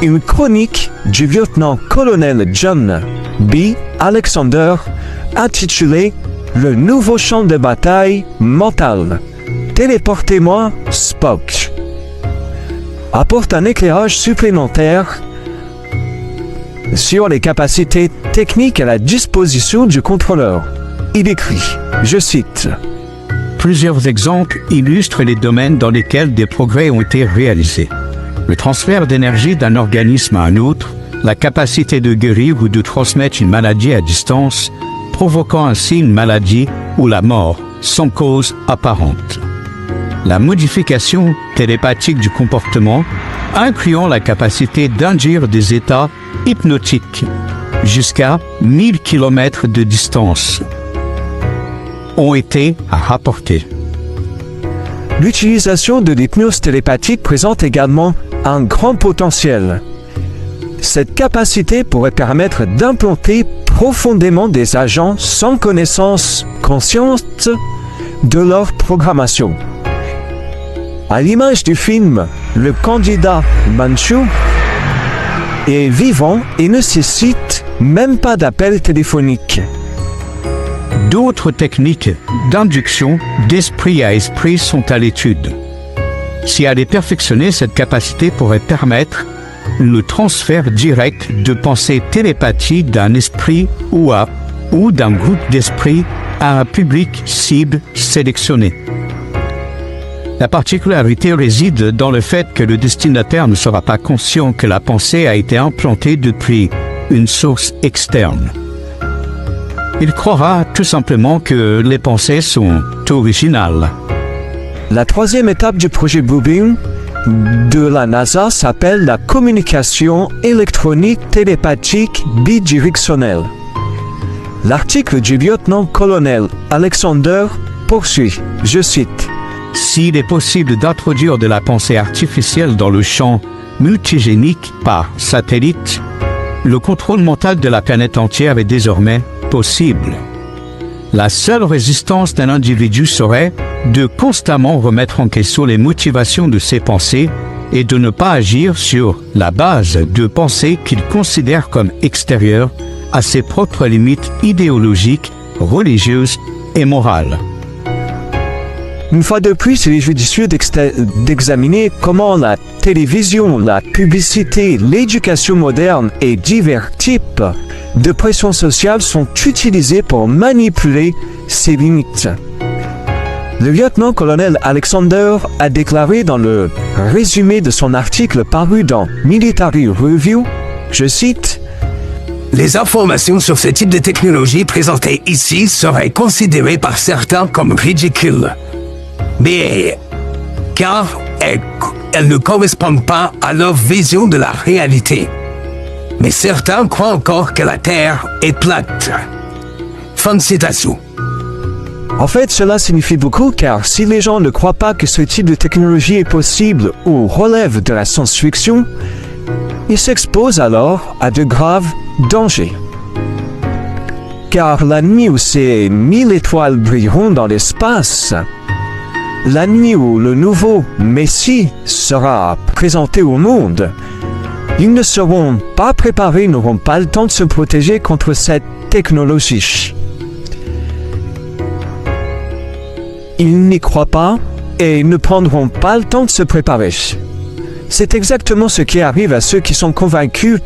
une chronique du lieutenant-colonel John B. Alexander, intitulée Le nouveau champ de bataille mental. Téléportez-moi, Spock, apporte un éclairage supplémentaire sur les capacités techniques à la disposition du contrôleur. Il écrit, je cite, Plusieurs exemples illustrent les domaines dans lesquels des progrès ont été réalisés. Le transfert d'énergie d'un organisme à un autre, la capacité de guérir ou de transmettre une maladie à distance, provoquant ainsi une maladie ou la mort sans cause apparente. La modification télépathique du comportement, incluant la capacité d'induire des états hypnotiques jusqu'à 1000 km de distance, ont été rapportés. L'utilisation de l'hypnose télépathique présente également un grand potentiel. Cette capacité pourrait permettre d'implanter profondément des agents sans conscience de leur programmation. À l'image du film Le candidat Manchu est vivant et ne nécessite même pas d'appel téléphonique. D'autres techniques d'induction d'esprit à esprit sont à l'étude. Si elle est perfectionnée, cette capacité pourrait permettre le transfert direct de pensées télépathiques d'un esprit ou d'un groupe d'esprits à un public cible sélectionné. La particularité réside dans le fait que le destinataire ne sera pas conscient que la pensée a été implantée depuis une source externe. Il croira tout simplement que les pensées sont originales. La troisième étape du projet Bluebeam de la NASA s'appelle la communication électronique télépathique bidirectionnelle. L'article du lieutenant-colonel Alexander poursuit, je cite, « S'il est possible d'introduire de la pensée artificielle dans le champ multigénique par satellite, le contrôle mental de la planète entière est désormais possible. La seule résistance d'un individu serait de constamment remettre en question les motivations de ses pensées et de ne pas agir sur la base de pensées qu'il considère comme extérieures à ses propres limites idéologiques, religieuses et morales. » Une fois de plus, il est judicieux d'examiner comment la télévision, la publicité, l'éducation moderne et divers types de pression sociale sont utilisés pour manipuler ces limites. Le lieutenant-colonel Alexander a déclaré dans le résumé de son article paru dans Military Review, je cite, « Les informations sur ce type de technologie présentées ici seraient considérées par certains comme ridicules. mais car elles ne correspondent pas à leur vision de la réalité. Mais certains croient encore que la Terre est plate. Fin de citation. En fait, cela signifie beaucoup car si les gens ne croient pas que ce type de technologie est possible ou relève de la science-fiction, ils s'exposent alors à de graves dangers. Car la nuit où ces 1000 étoiles brilleront dans l'espace, la nuit où le nouveau Messie sera présenté au monde, ils ne seront pas préparés, n'auront pas le temps de se protéger contre cette technologie. Ils n'y croient pas et ne prendront pas le temps de se préparer. C'est exactement ce qui arrive à ceux qui sont convaincus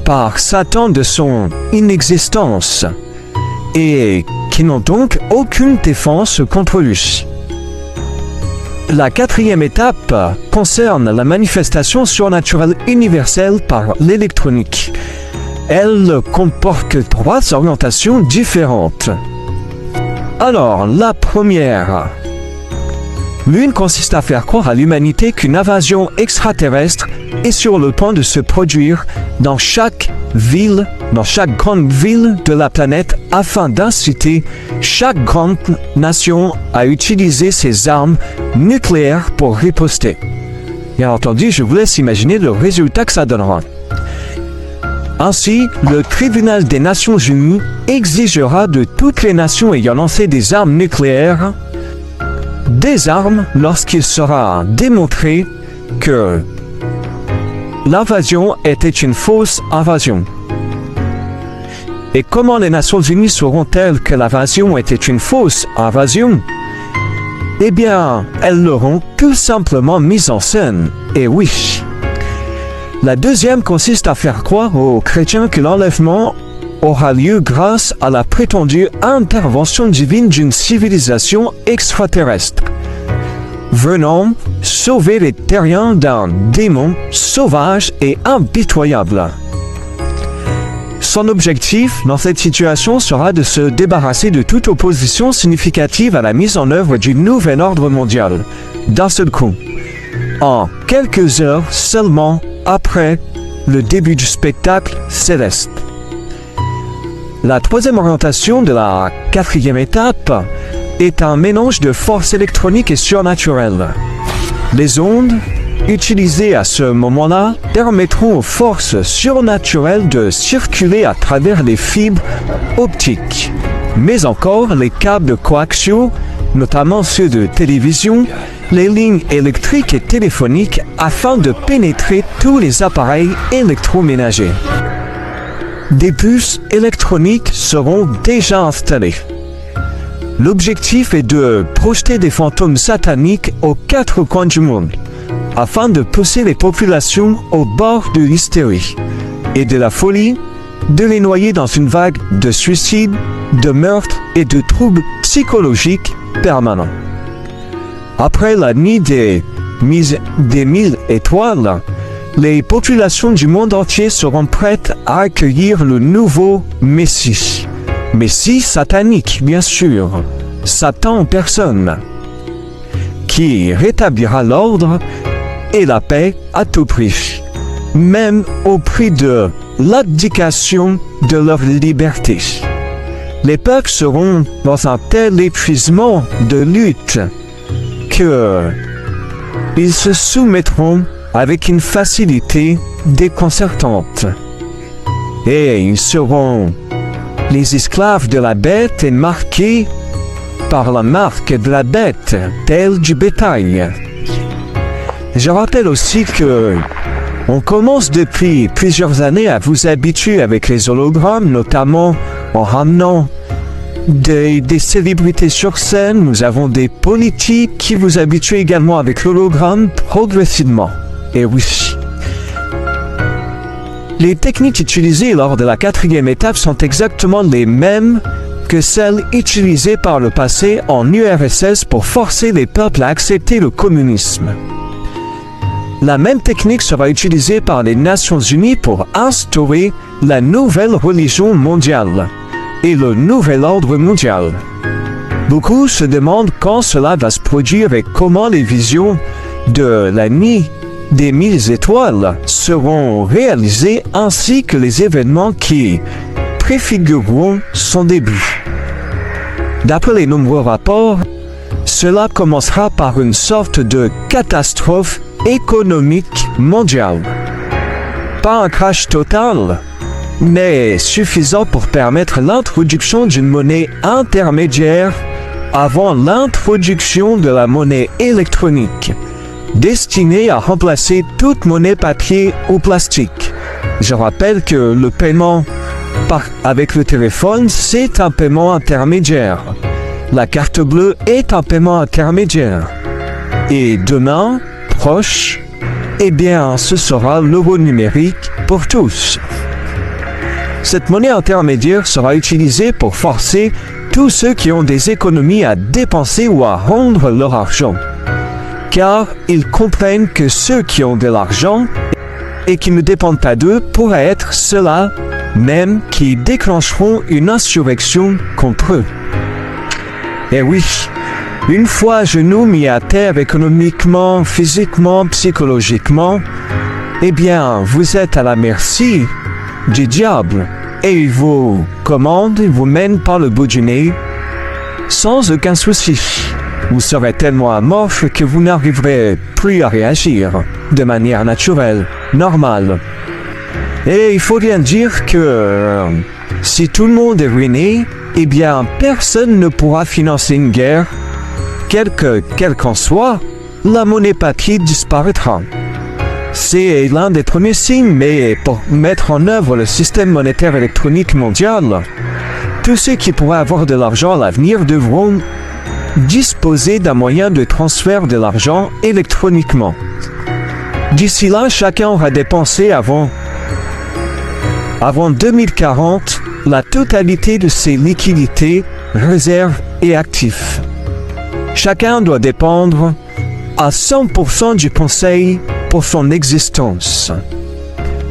par Satan de son inexistence et qui n'ont donc aucune défense contre lui. La quatrième étape concerne la manifestation surnaturelle universelle par l'électronique. Elle comporte 3 orientations différentes. Alors, la première. L'une consiste à faire croire à l'humanité qu'une invasion extraterrestre est sur le point de se produire dans chaque grande ville de la planète afin d'inciter chaque grande nation à utiliser ses armes nucléaires pour riposter. Bien entendu, je vous laisse imaginer le résultat que ça donnera. Ainsi, le tribunal des Nations Unies exigera de toutes les nations ayant lancé des armes nucléaires des armes lorsqu'il sera démontré que l'invasion était une fausse invasion. Et comment les Nations Unies sauront-elles que l'invasion était une fausse invasion? Eh bien, elles l'auront tout simplement mise en scène, et oui. La deuxième consiste à faire croire aux chrétiens que l'enlèvement aura lieu grâce à la prétendue intervention divine d'une civilisation extraterrestre, venant sauver les terriens d'un démon sauvage et impitoyable. Son objectif dans cette situation sera de se débarrasser de toute opposition significative à la mise en œuvre du nouvel ordre mondial, d'un seul coup, en quelques heures seulement après le début du spectacle céleste. La troisième orientation de la quatrième étape est un mélange de forces électroniques et surnaturelles. Les ondes utilisées à ce moment-là permettront aux forces surnaturelles de circuler à travers les fibres optiques, mais encore les câbles coaxiaux, notamment ceux de télévision, les lignes électriques et téléphoniques afin de pénétrer tous les appareils électroménagers. Des puces électroniques seront déjà installées. L'objectif est de projeter des fantômes sataniques aux 4 coins du monde, afin de pousser les populations au bord de l'hystérie et de la folie, de les noyer dans une vague de suicides, de meurtres et de troubles psychologiques permanents. Après la nuit des 1000 étoiles, les populations du monde entier seront prêtes à accueillir le nouveau Messie. Messie satanique, bien sûr, Satan en personne, qui rétablira l'ordre et la paix à tout prix, même au prix de l'abdication de leur liberté. Les peuples seront dans un tel épuisement de lutte que ils se soumettront avec une facilité déconcertante. Et ils seront les esclaves de la bête et marqués par la marque de la bête, telle du bétail. Je rappelle aussi que on commence depuis plusieurs années à vous habituer avec les hologrammes, notamment en ramenant des célébrités sur scène. Nous avons des politiques qui vous habituent également avec l'hologramme progressivement. Et oui. Les techniques utilisées lors de la quatrième étape sont exactement les mêmes que celles utilisées par le passé en URSS pour forcer les peuples à accepter le communisme. La même technique sera utilisée par les Nations Unies pour instaurer la nouvelle religion mondiale et le nouvel ordre mondial. Beaucoup se demandent quand cela va se produire et comment les visions de la nuit des 1000 étoiles seront réalisées ainsi que les événements qui préfigureront son début. D'après les nombreux rapports, cela commencera par une sorte de catastrophe économique mondiale. Pas un crash total, mais suffisant pour permettre l'introduction d'une monnaie intermédiaire avant l'introduction de la monnaie électronique, destinée à remplacer toute monnaie papier ou plastique. Je rappelle que le paiement avec le téléphone, c'est un paiement intermédiaire. La carte bleue est un paiement intermédiaire. Et demain, proche, eh bien, ce sera l'euro numérique pour tous. Cette monnaie intermédiaire sera utilisée pour forcer tous ceux qui ont des économies à dépenser ou à rendre leur argent. Car ils comprennent que ceux qui ont de l'argent et qui ne dépendent pas d'eux pourraient être ceux-là même qui déclencheront une insurrection contre eux. Et oui, une fois à genoux mis à terre économiquement, physiquement, psychologiquement, eh bien, vous êtes à la merci du diable et il vous commande, il vous mène par le bout du nez sans aucun souci. Vous serez tellement amorphe que vous n'arriverez plus à réagir de manière naturelle, normale. Et il faut bien dire que si tout le monde est ruiné, eh bien personne ne pourra financer une guerre, quelle qu'en soit, la monnaie papier disparaîtra. C'est l'un des premiers signes, mais pour mettre en œuvre le système monétaire électronique mondial, tous ceux qui pourraient avoir de l'argent à l'avenir devront disposer d'un moyen de transfert de l'argent électroniquement. D'ici là, chacun aura dépensé avant 2040 la totalité de ses liquidités, réserves et actifs. Chacun doit dépendre à 100% du conseil pour son existence.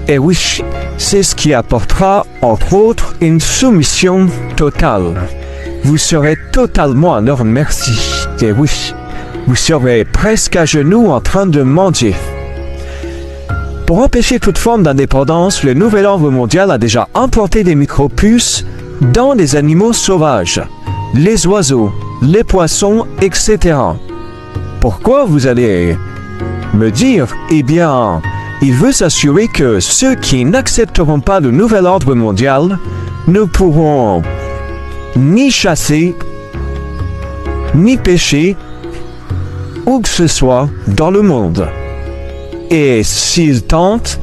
Et oui, c'est ce qui apportera, entre autres, une soumission totale. Vous serez totalement à leur merci. Et oui, vous serez presque à genoux en train de mendier. Pour empêcher toute forme d'indépendance, le nouvel ordre mondial a déjà implanté des micropuces dans les animaux sauvages, les oiseaux, les poissons, etc. Pourquoi, vous allez me dire? Eh bien, il veut s'assurer que ceux qui n'accepteront pas le nouvel ordre mondial ne pourront ni chasser, ni pêcher, où que ce soit dans le monde. Et s'ils tentent,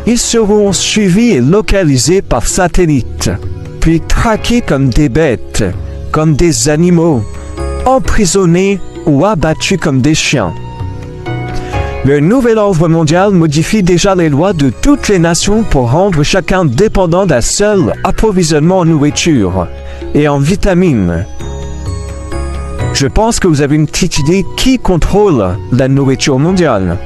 ils seront suivis et localisés par satellite, puis traqués comme des bêtes, comme des animaux, emprisonnés ou abattus comme des chiens. Le nouvel ordre mondial modifie déjà les lois de toutes les nations pour rendre chacun dépendant d'un seul approvisionnement en nourriture et en vitamines. Je pense que vous avez une petite idée qui contrôle la nourriture mondiale.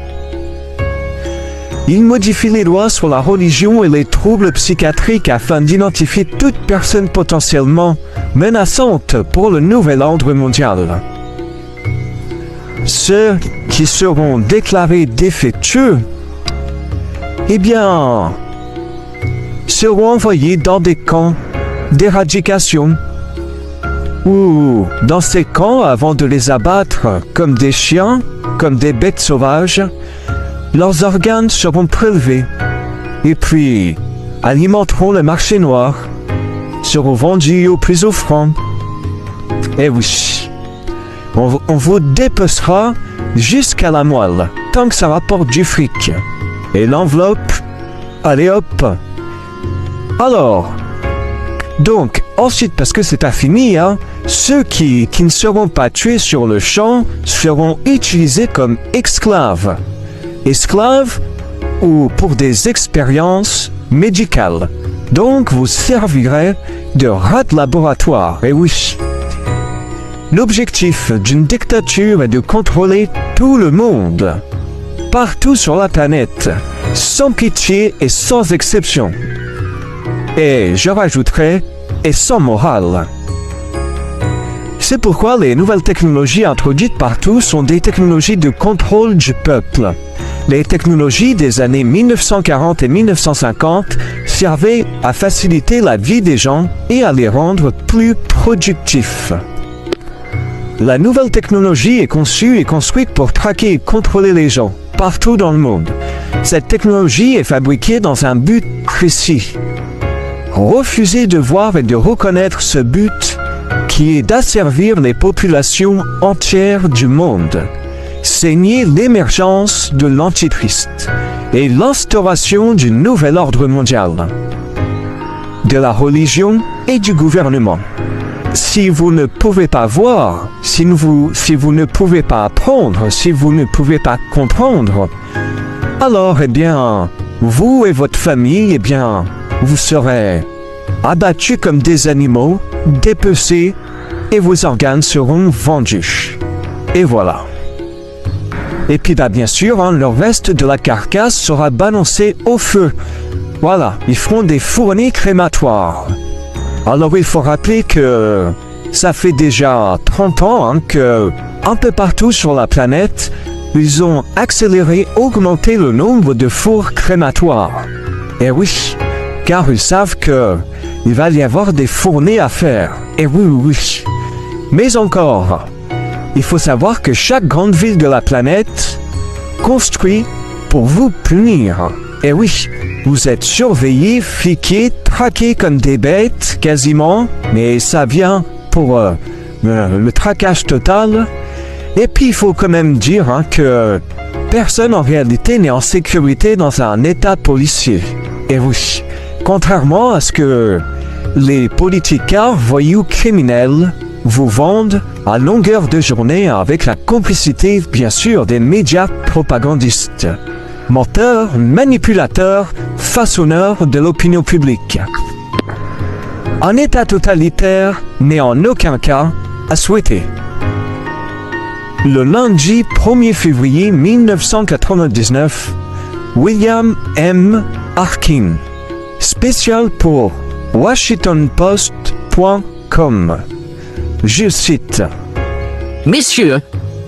Il modifie les lois sur la religion et les troubles psychiatriques afin d'identifier toute personne potentiellement menaçante pour le nouvel ordre mondial. Ceux qui seront déclarés défectueux, eh bien, seront envoyés dans des camps d'éradication ou dans ces camps avant de les abattre comme des chiens, comme des bêtes sauvages. Leurs organes seront prélevés et puis alimenteront le marché noir, seront vendus aux plus offrants. Et oui, on vous dépecera jusqu'à la moelle, tant que ça rapporte du fric. Et l'enveloppe, allez hop. Alors, donc, ensuite, parce que c'est pas fini, hein, ceux qui ne seront pas tués sur le champ seront utilisés comme esclaves. Esclaves ou pour des expériences médicales. Donc, vous servirez de rat de laboratoire. Et oui. L'objectif d'une dictature est de contrôler tout le monde, partout sur la planète, sans pitié et sans exception. Et je rajouterai, et sans morale. C'est pourquoi les nouvelles technologies introduites partout sont des technologies de contrôle du peuple. Les technologies des années 1940 et 1950 servaient à faciliter la vie des gens et à les rendre plus productifs. La nouvelle technologie est conçue et construite pour traquer et contrôler les gens, partout dans le monde. Cette technologie est fabriquée dans un but précis. Refuser de voir et de reconnaître ce but qui est d'asservir les populations entières du monde. C'est nier l'émergence de l'Antichrist et l'instauration du nouvel ordre mondial, de la religion et du gouvernement. Si vous ne pouvez pas voir, si vous ne pouvez pas apprendre, si vous ne pouvez pas comprendre, alors, vous et votre famille, vous serez abattus comme des animaux, dépecés, et vos organes seront vendus. Et voilà. Et puis, bien sûr, le reste de la carcasse sera balancé au feu. Voilà, ils feront des fournées crématoires. Alors, il faut rappeler que ça fait déjà 30 ans que, un peu partout sur la planète, ils ont augmenté le nombre de fours crématoires. Et oui, car ils savent que il va y avoir des fournées à faire. Et oui. Mais encore, il faut savoir que chaque grande ville de la planète construit pour vous punir. Et oui, vous êtes surveillés, fliqués, traqués comme des bêtes, quasiment, mais ça vient pour le traquage total. Et puis il faut quand même dire que personne en réalité n'est en sécurité dans un état policier. Et oui, contrairement à ce que les politiciens voyous criminels vous vendent à longueur de journée avec la complicité bien sûr des médias propagandistes. Menteurs, manipulateurs, façonneurs de l'opinion publique. Un état totalitaire n'est en aucun cas à souhaiter. Le lundi 1er février 1999, William M. Harkin, spécial pour WashingtonPost.com. Je cite. Messieurs,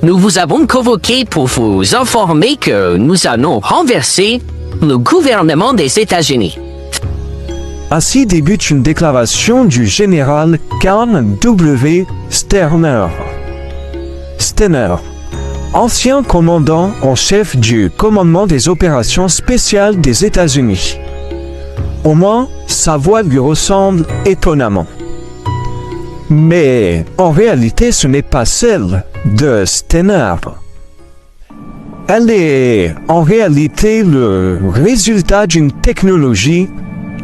nous vous avons convoqué pour vous informer que nous allons renverser le gouvernement des États-Unis. Ainsi débute une déclaration du général Carl W. Sterner, ancien commandant en chef du commandement des opérations spéciales des États-Unis. Au moins, sa voix lui ressemble étonnamment. Mais en réalité, ce n'est pas celle de Sterner. Elle est en réalité le résultat d'une technologie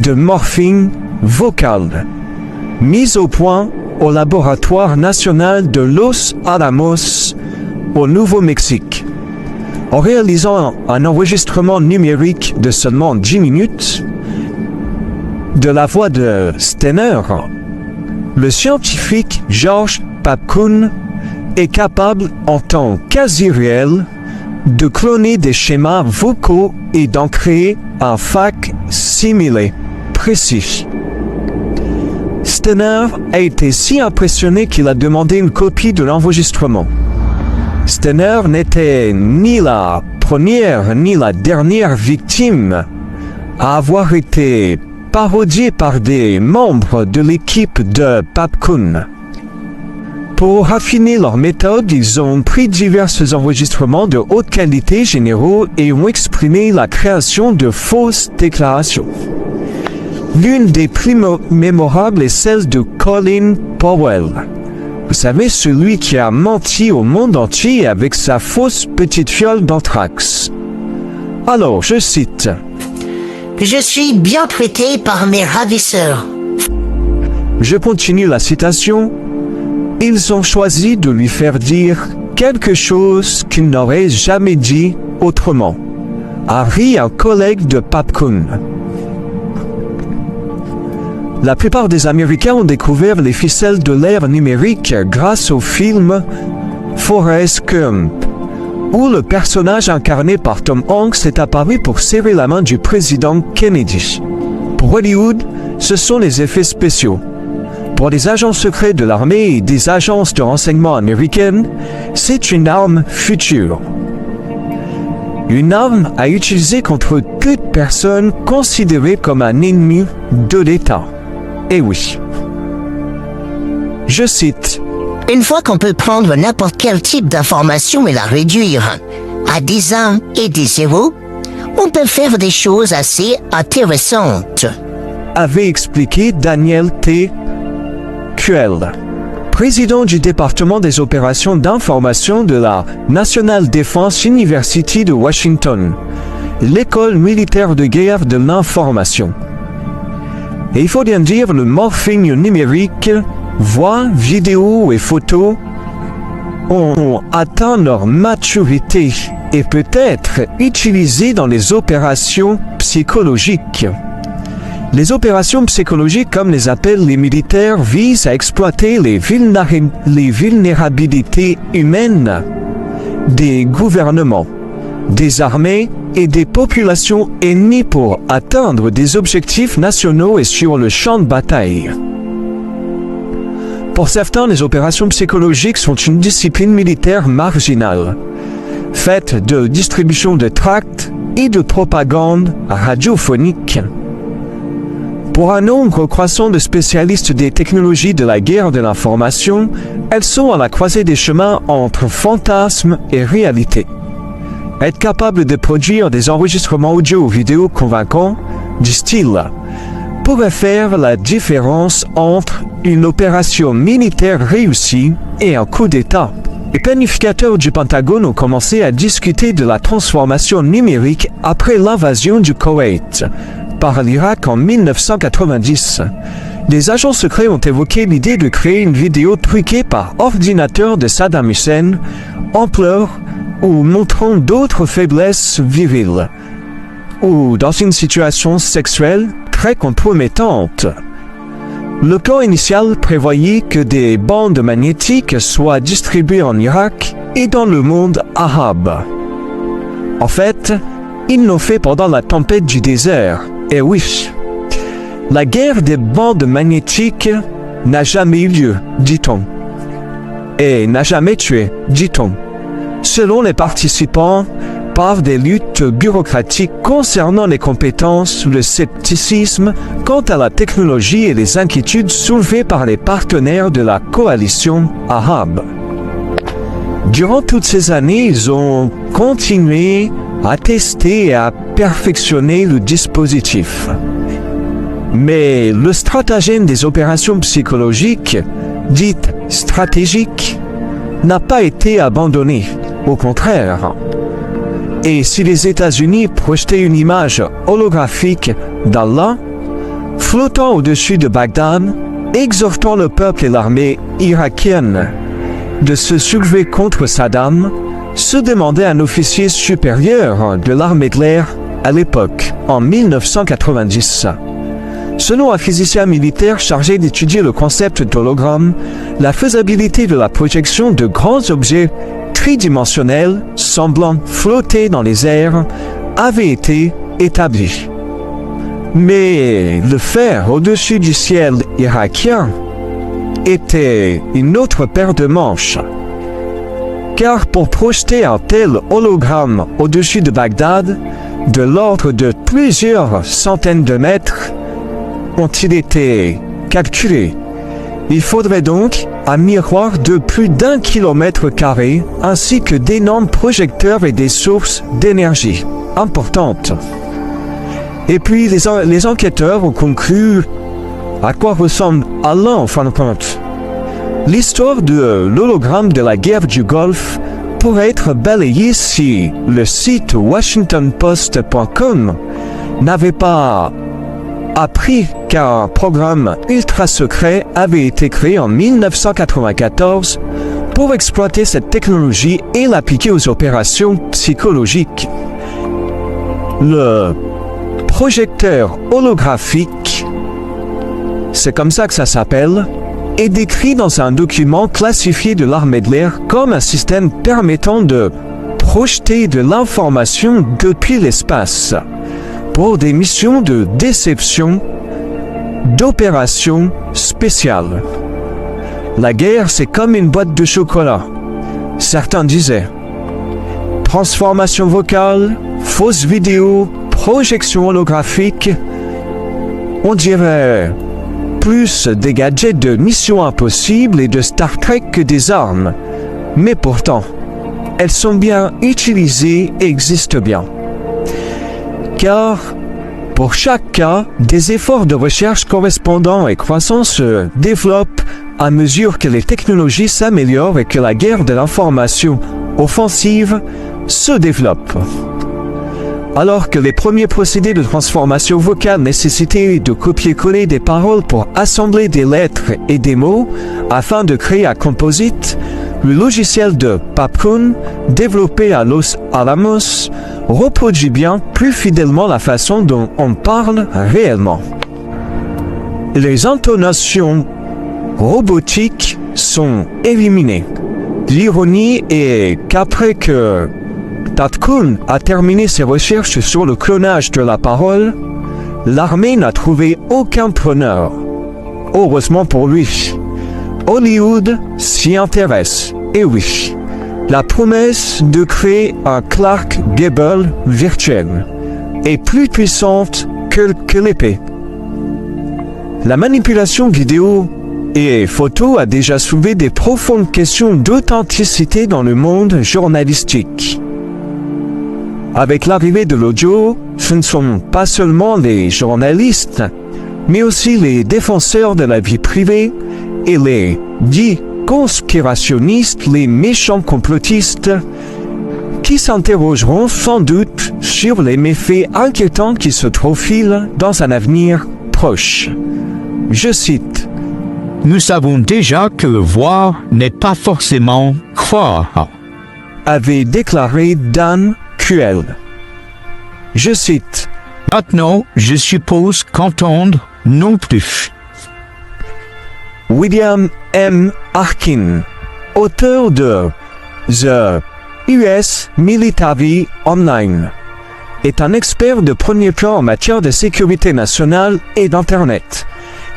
de morphing vocal mise au point au laboratoire national de Los Alamos au Nouveau-Mexique. En réalisant un enregistrement numérique de seulement 10 minutes de la voix de Sterner, le scientifique George Papkun est capable, en temps quasi réel, de cloner des schémas vocaux et d'en créer un fac-similé précis. Sterner a été si impressionné qu'il a demandé une copie de l'enregistrement. Sterner n'était ni la première ni la dernière victime à avoir été parodié par des membres de l'équipe de Papkun. Pour raffiner leur méthode, ils ont pris divers enregistrements de haute qualité généraux et ont exprimé la création de fausses déclarations. L'une des plus mémorables est celle de Colin Powell. Vous savez, celui qui a menti au monde entier avec sa fausse petite fiole d'anthrax. Alors, je cite. Je suis bien traité par mes ravisseurs. Je continue la citation. Ils ont choisi de lui faire dire quelque chose qu'il n'aurait jamais dit autrement, a ri un collègue de Papkun. La plupart des Américains ont découvert les ficelles de l'ère numérique grâce au film Forrest Gump, où le personnage incarné par Tom Hanks est apparu pour serrer la main du président Kennedy. Pour Hollywood, ce sont les effets spéciaux. Pour les agents secrets de l'armée et des agences de renseignement américaines, c'est une arme future. Une arme à utiliser contre toute personne considérée comme un ennemi de l'État. Et oui. Je cite. Une fois qu'on peut prendre n'importe quel type d'information et la réduire à des 1 et des 0, on peut faire des choses assez intéressantes. Avait expliqué Daniel T. Kuehl, président du département des opérations d'information de la National Defense University de Washington, l'école militaire de guerre de l'information. Et il faut bien dire, le morphing numérique, voix, vidéos et photos ont atteint leur maturité et peut être utilisé dans les opérations psychologiques. Les opérations psychologiques, comme les appellent les militaires, visent à exploiter les vulnérabilités humaines des gouvernements, des armées et des populations ennemies pour atteindre des objectifs nationaux et sur le champ de bataille. Pour certains, les opérations psychologiques sont une discipline militaire marginale, faite de distribution de tracts et de propagande radiophonique. Pour un nombre croissant de spécialistes des technologies de la guerre de l'information, elles sont à la croisée des chemins entre fantasme et réalité. Être capable de produire des enregistrements audio ou vidéo convaincants, du style, pourrait faire la différence entre une opération militaire réussie et un coup d'État. Les planificateurs du Pentagone ont commencé à discuter de la transformation numérique après l'invasion du Koweït par l'Irak en 1990. Les agents secrets ont évoqué l'idée de créer une vidéo truquée par ordinateur de Saddam Hussein, en pleurs ou montrant d'autres faiblesses viriles, ou dans une situation sexuelle très compromettante. Le plan initial prévoyait que des bandes magnétiques soient distribuées en Irak et dans le monde arabe. En fait, ils l'ont fait pendant la tempête du désert. Et oui, la guerre des bandes magnétiques n'a jamais eu lieu, dit-on. Et n'a jamais tué, dit-on. Selon les participants, par des luttes bureaucratiques concernant les compétences, le scepticisme quant à la technologie et les inquiétudes soulevées par les partenaires de la coalition arabe. Durant toutes ces années, ils ont continué à tester et à perfectionner le dispositif. Mais le stratagème des opérations psychologiques, dites stratégiques, n'a pas été abandonné. Au contraire. Et si les États-Unis projetaient une image holographique d'Allah, flottant au-dessus de Bagdad, exhortant le peuple et l'armée irakienne de se soulever contre Saddam, se demandait un officier supérieur de l'armée de l'air à l'époque, en 1990. Selon un physicien militaire chargé d'étudier le concept d'hologramme, la faisabilité de la projection de grands objets tridimensionnels semblant flotter dans les airs avait été établie. Mais le faire au-dessus du ciel irakien était une autre paire de manches. Car pour projeter un tel hologramme au-dessus de Bagdad, de l'ordre de plusieurs centaines de mètres, ont-ils été calculés. Il faudrait donc un miroir de plus d'1 kilomètre carré, ainsi que d'énormes projecteurs et des sources d'énergie importantes. Et puis les enquêteurs ont conclu à quoi ressemble Allah en fin de compte. L'histoire de l'hologramme de la guerre du Golfe pourrait être balayée si le site WashingtonPost.com n'avait pas appris qu'un programme ultra secret avait été créé en 1994 pour exploiter cette technologie et l'appliquer aux opérations psychologiques. Le projecteur holographique, c'est comme ça que ça s'appelle, est décrit dans un document classifié de l'armée de l'air comme un système permettant de projeter de l'information depuis l'espace pour des missions de déception d'opérations spéciales. La guerre, c'est comme une boîte de chocolat. Certains disaient. Transformation vocale, fausse vidéo, projection holographique. On dirait plus des gadgets de Mission Impossible et de Star Trek que des armes. Mais pourtant, elles sont bien utilisées et existent bien. Car, pour chaque cas, des efforts de recherche correspondants et croissants se développent à mesure que les technologies s'améliorent et que la guerre de l'information offensive se développe. Alors que les premiers procédés de transformation vocale nécessitaient de copier-coller des paroles pour assembler des lettres et des mots afin de créer un composite, le logiciel de Papkun, développé à Los Alamos, reproduit bien plus fidèlement la façon dont on parle réellement. Les intonations robotiques sont éliminées. L'ironie est qu'après que Papkun a terminé ses recherches sur le clonage de la parole, l'armée n'a trouvé aucun preneur. Heureusement pour lui. Hollywood s'y intéresse, et oui, la promesse de créer un Clark Gable virtuel est plus puissante que l'épée. La manipulation vidéo et photo a déjà soulevé des profondes questions d'authenticité dans le monde journalistique. Avec l'arrivée de l'audio, ce ne sont pas seulement les journalistes, mais aussi les défenseurs de la vie privée et les dits conspirationnistes, les méchants complotistes, qui s'interrogeront sans doute sur les méfaits inquiétants qui se profilent dans un avenir proche. Je cite. Nous savons déjà que le voir n'est pas forcément croire, avait déclaré Dan Kuehl. Je cite. Maintenant, je suppose qu'entendre non plus. William M. Arkin, auteur de The US Military Online, est un expert de premier plan en matière de sécurité nationale et d'Internet.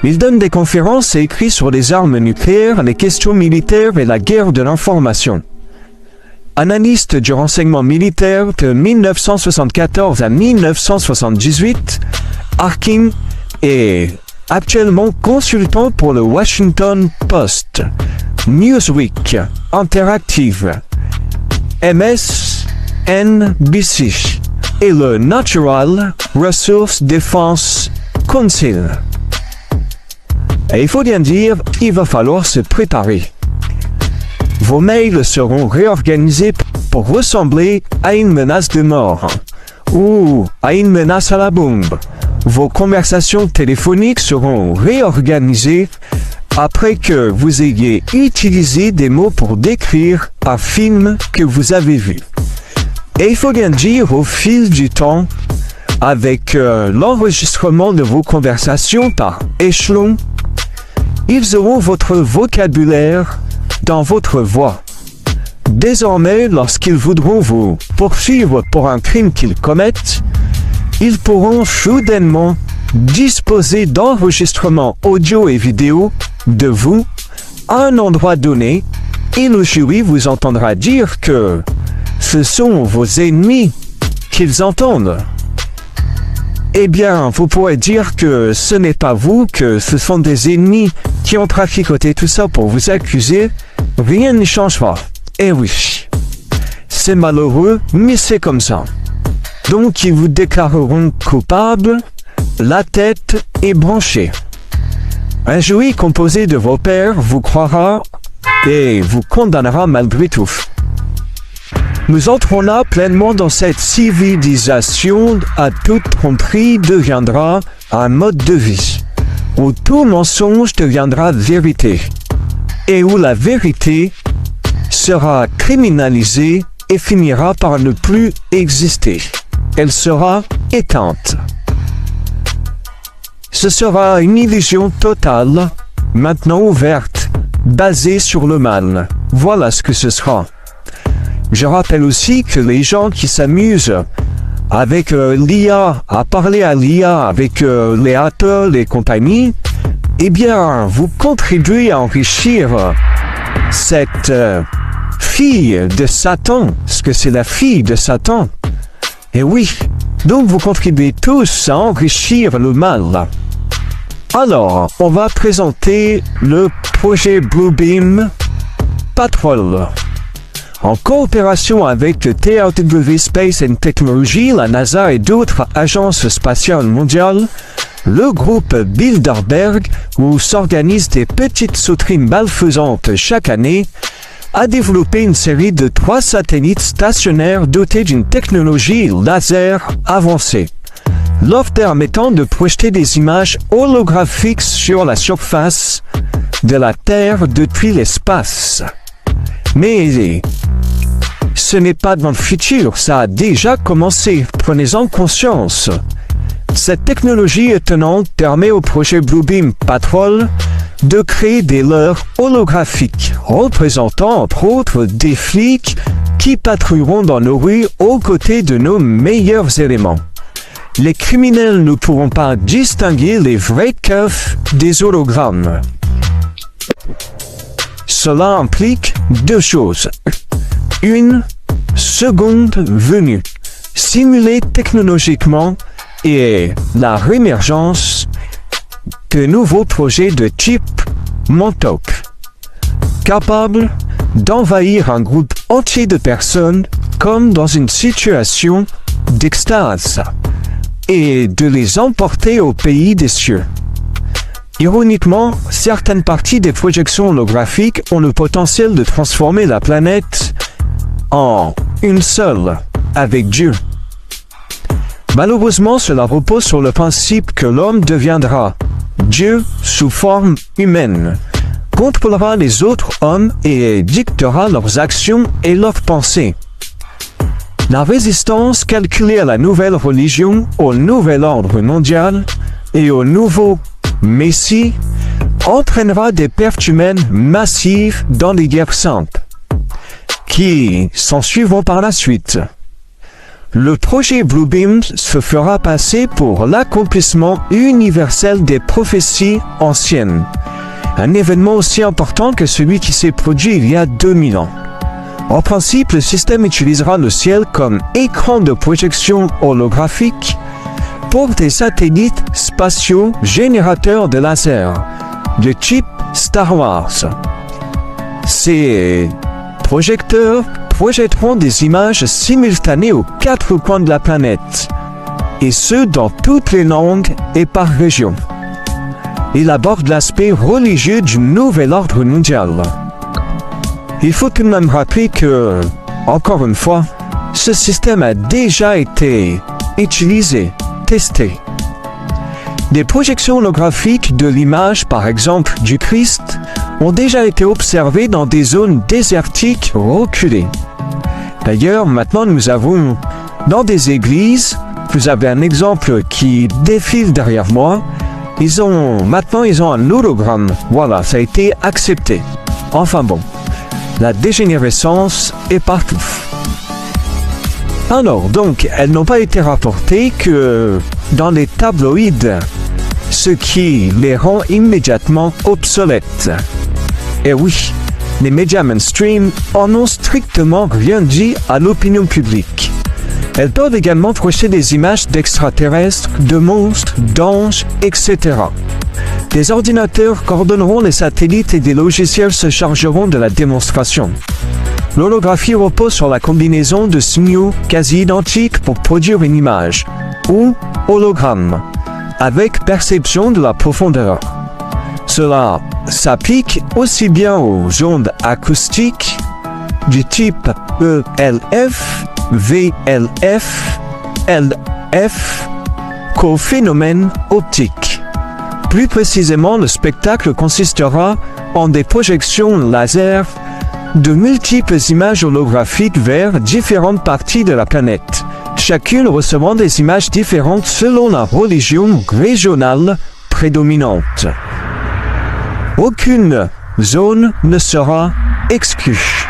Il donne des conférences et écrit sur les armes nucléaires, les questions militaires et la guerre de l'information. Analyste du renseignement militaire de 1974 à 1978, Arkin est actuellement consultant pour le Washington Post, Newsweek, Interactive, MSNBC et le Natural Resource Defense Council. Et il faut bien dire, il va falloir se préparer. Vos mails seront réorganisés pour ressembler à une menace de mort ou à une menace à la bombe. Vos conversations téléphoniques seront réorganisées après que vous ayez utilisé des mots pour décrire un film que vous avez vu. Et il faut bien dire, au fil du temps, avec l'enregistrement de vos conversations par échelon, ils auront votre vocabulaire dans votre voix. Désormais, lorsqu'ils voudront vous poursuivre pour un crime qu'ils commettent, ils pourront soudainement disposer d'enregistrements audio et vidéo de vous à un endroit donné et le jury vous entendra dire que ce sont vos ennemis qu'ils entendent. Eh bien, vous pourrez dire que ce n'est pas vous, que ce sont des ennemis qui ont traficoté tout ça pour vous accuser. Rien ne changera. Eh oui, c'est malheureux, mais c'est comme ça. Donc ils vous déclareront coupable, la tête est branchée. Un jury composé de vos pairs vous croira et vous condamnera malgré tout. Nous entrons là pleinement dans cette civilisation à toute tromperie deviendra un mode de vie, où tout mensonge deviendra vérité, et où la vérité sera criminalisée et finira par ne plus exister. Elle sera éteinte. Ce sera une illusion totale, maintenant ouverte, basée sur le mal. Voilà ce que ce sera. Je rappelle aussi que les gens qui s'amusent avec l'IA, à parler à l'IA avec les hackers, les compagnies, eh bien, vous contribuez à enrichir cette fille de Satan, parce que c'est la fille de Satan. Et oui, donc vous contribuez tous à enrichir le mal. Alors, on va présenter le projet Bluebeam Patrol. En coopération avec le TRW Space and Technology, la NASA et d'autres agences spatiales mondiales, le groupe Bilderberg, où s'organisent des petites sauteries malfaisantes chaque année, a développé une série de 3 satellites stationnaires dotés d'une technologie laser avancée, leur permettant de projeter des images holographiques sur la surface de la Terre depuis l'espace. Mais ce n'est pas dans le futur, ça a déjà commencé, prenez-en conscience. Cette technologie étonnante permet au projet Bluebeam Patrol de créer des leurres holographiques, représentant entre autres des flics qui patrouilleront dans nos rues aux côtés de nos meilleurs éléments. Les criminels ne pourront pas distinguer les vrais keufs des hologrammes. Cela implique 2 choses. Une, seconde venue, simulée technologiquement, et la réémergence de nouveaux projets de type Montauk, capables d'envahir un groupe entier de personnes comme dans une situation d'extase et de les emporter au pays des cieux. Ironiquement, certaines parties des projections holographiques ont le potentiel de transformer la planète en une seule avec Dieu. Malheureusement, cela repose sur le principe que l'homme deviendra Dieu sous forme humaine, contrôlera les autres hommes et dictera leurs actions et leurs pensées. La résistance calculée à la nouvelle religion, au nouvel ordre mondial et au nouveau Messie entraînera des pertes humaines massives dans les guerres saintes, qui s'ensuivront par la suite. Le projet Bluebeam se fera passer pour l'accomplissement universel des prophéties anciennes, un événement aussi important que celui qui s'est produit il y a 2000 ans. En principe, le système utilisera le ciel comme écran de projection holographique pour des satellites spatiaux générateurs de laser, de type Star Wars. Ces projecteurs projetteront des images simultanées aux 4 coins de la planète, et ce dans toutes les langues et par région. Il aborde l'aspect religieux du nouvel ordre mondial. Il faut tout de même rappeler que, encore une fois, ce système a déjà été utilisé, testé. Des projections holographiques de l'image, par exemple, du Christ, ont déjà été observées dans des zones désertiques reculées. D'ailleurs, maintenant nous avons, dans des églises, vous avez un exemple qui défile derrière moi, maintenant ils ont un hologramme, voilà, ça a été accepté. Enfin bon, la dégénérescence est partout. Alors donc, elles n'ont pas été rapportées que dans les tabloïds, ce qui les rend immédiatement obsolètes. Et oui, les médias mainstream en ont strictement rien dit à l'opinion publique. Elles peuvent également projeter des images d'extraterrestres, de monstres, d'anges, etc. Des ordinateurs coordonneront les satellites et des logiciels se chargeront de la démonstration. L'holographie repose sur la combinaison de signaux quasi identiques pour produire une image, ou hologramme, avec perception de la profondeur. Cela s'applique aussi bien aux ondes acoustiques du type ELF, VLF, LF qu'aux phénomènes optiques. Plus précisément, le spectacle consistera en des projections laser de multiples images holographiques vers différentes parties de la planète, chacune recevant des images différentes selon la religion régionale prédominante. Aucune zone ne sera exclue.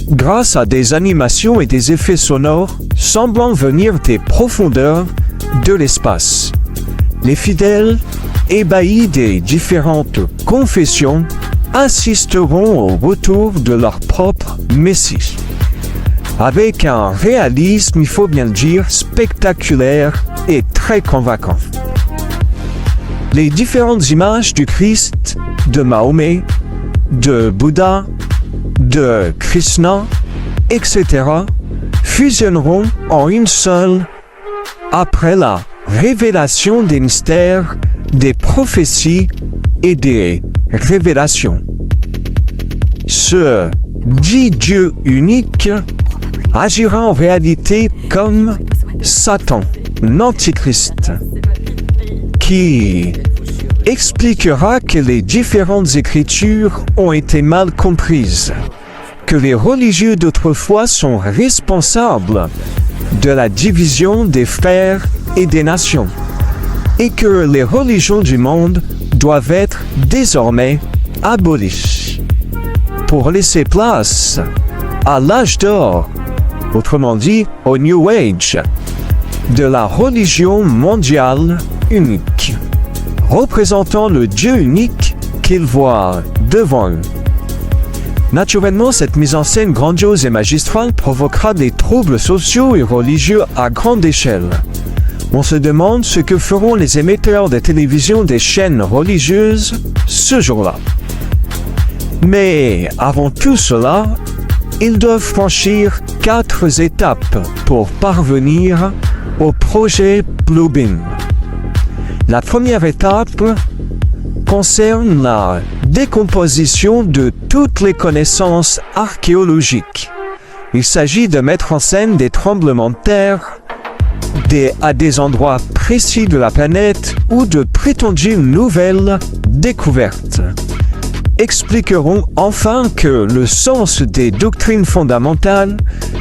grâce à des animations et des effets sonores semblant venir des profondeurs de l'espace. Les fidèles, ébahis des différentes confessions, assisteront au retour de leur propre Messie. Avec un réalisme, il faut bien le dire, spectaculaire et très convaincant. Les différentes images du Christ, de Mahomet, de Bouddha, de Krishna, etc. fusionneront en une seule après la révélation des mystères, des prophéties et des révélations. Ce dit Dieu unique agira en réalité comme Satan, l'Antichrist, qui expliquera que les différentes écritures ont été mal comprises, que les religieux d'autrefois sont responsables de la division des frères et des nations, et que les religions du monde doivent être désormais abolies, pour laisser place à l'âge d'or, autrement dit au New Age, de la religion mondiale unique, représentant le Dieu unique qu'ils voient devant eux. Naturellement, cette mise en scène grandiose et magistrale provoquera des troubles sociaux et religieux à grande échelle. On se demande ce que feront les émetteurs de télévision des chaînes religieuses ce jour-là. Mais avant tout cela, ils doivent franchir 4 étapes pour parvenir au projet Bluebeam. La première étape concerne la décomposition de toutes les connaissances archéologiques. Il s'agit de mettre en scène des tremblements de terre à des endroits précis de la planète ou de prétendues nouvelles découvertes. Expliqueront enfin que le sens des doctrines fondamentales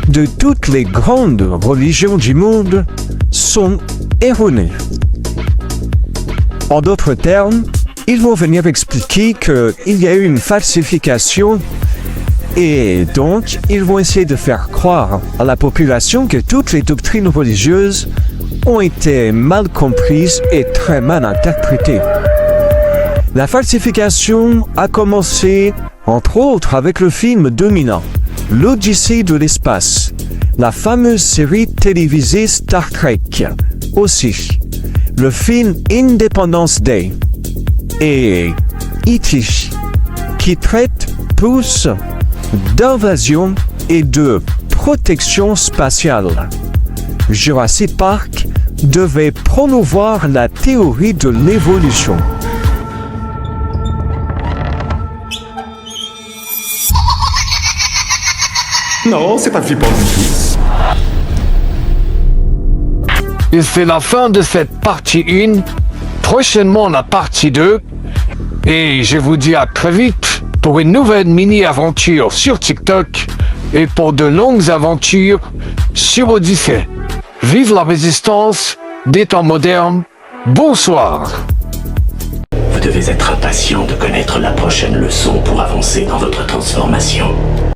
de toutes les grandes religions du monde sont erronés. En d'autres termes, ils vont venir expliquer qu'il y a eu une falsification et donc ils vont essayer de faire croire à la population que toutes les doctrines religieuses ont été mal comprises et très mal interprétées. La falsification a commencé, entre autres, avec le film dominant, l'Odyssée de l'espace, la fameuse série télévisée Star Trek, aussi, le film Independence Day et E.T., qui traitent tous d'invasion et de protection spatiale. Jurassic Park devait promouvoir la théorie de l'évolution. Non, c'est pas flippant du tout. Et c'est la fin de cette partie 1. Prochainement la partie 2. Et je vous dis à très vite pour une nouvelle mini-aventure sur TikTok et pour de longues aventures sur Odyssée. Vive la résistance des temps modernes. Bonsoir. Vous devez être impatient de connaître la prochaine leçon pour avancer dans votre transformation.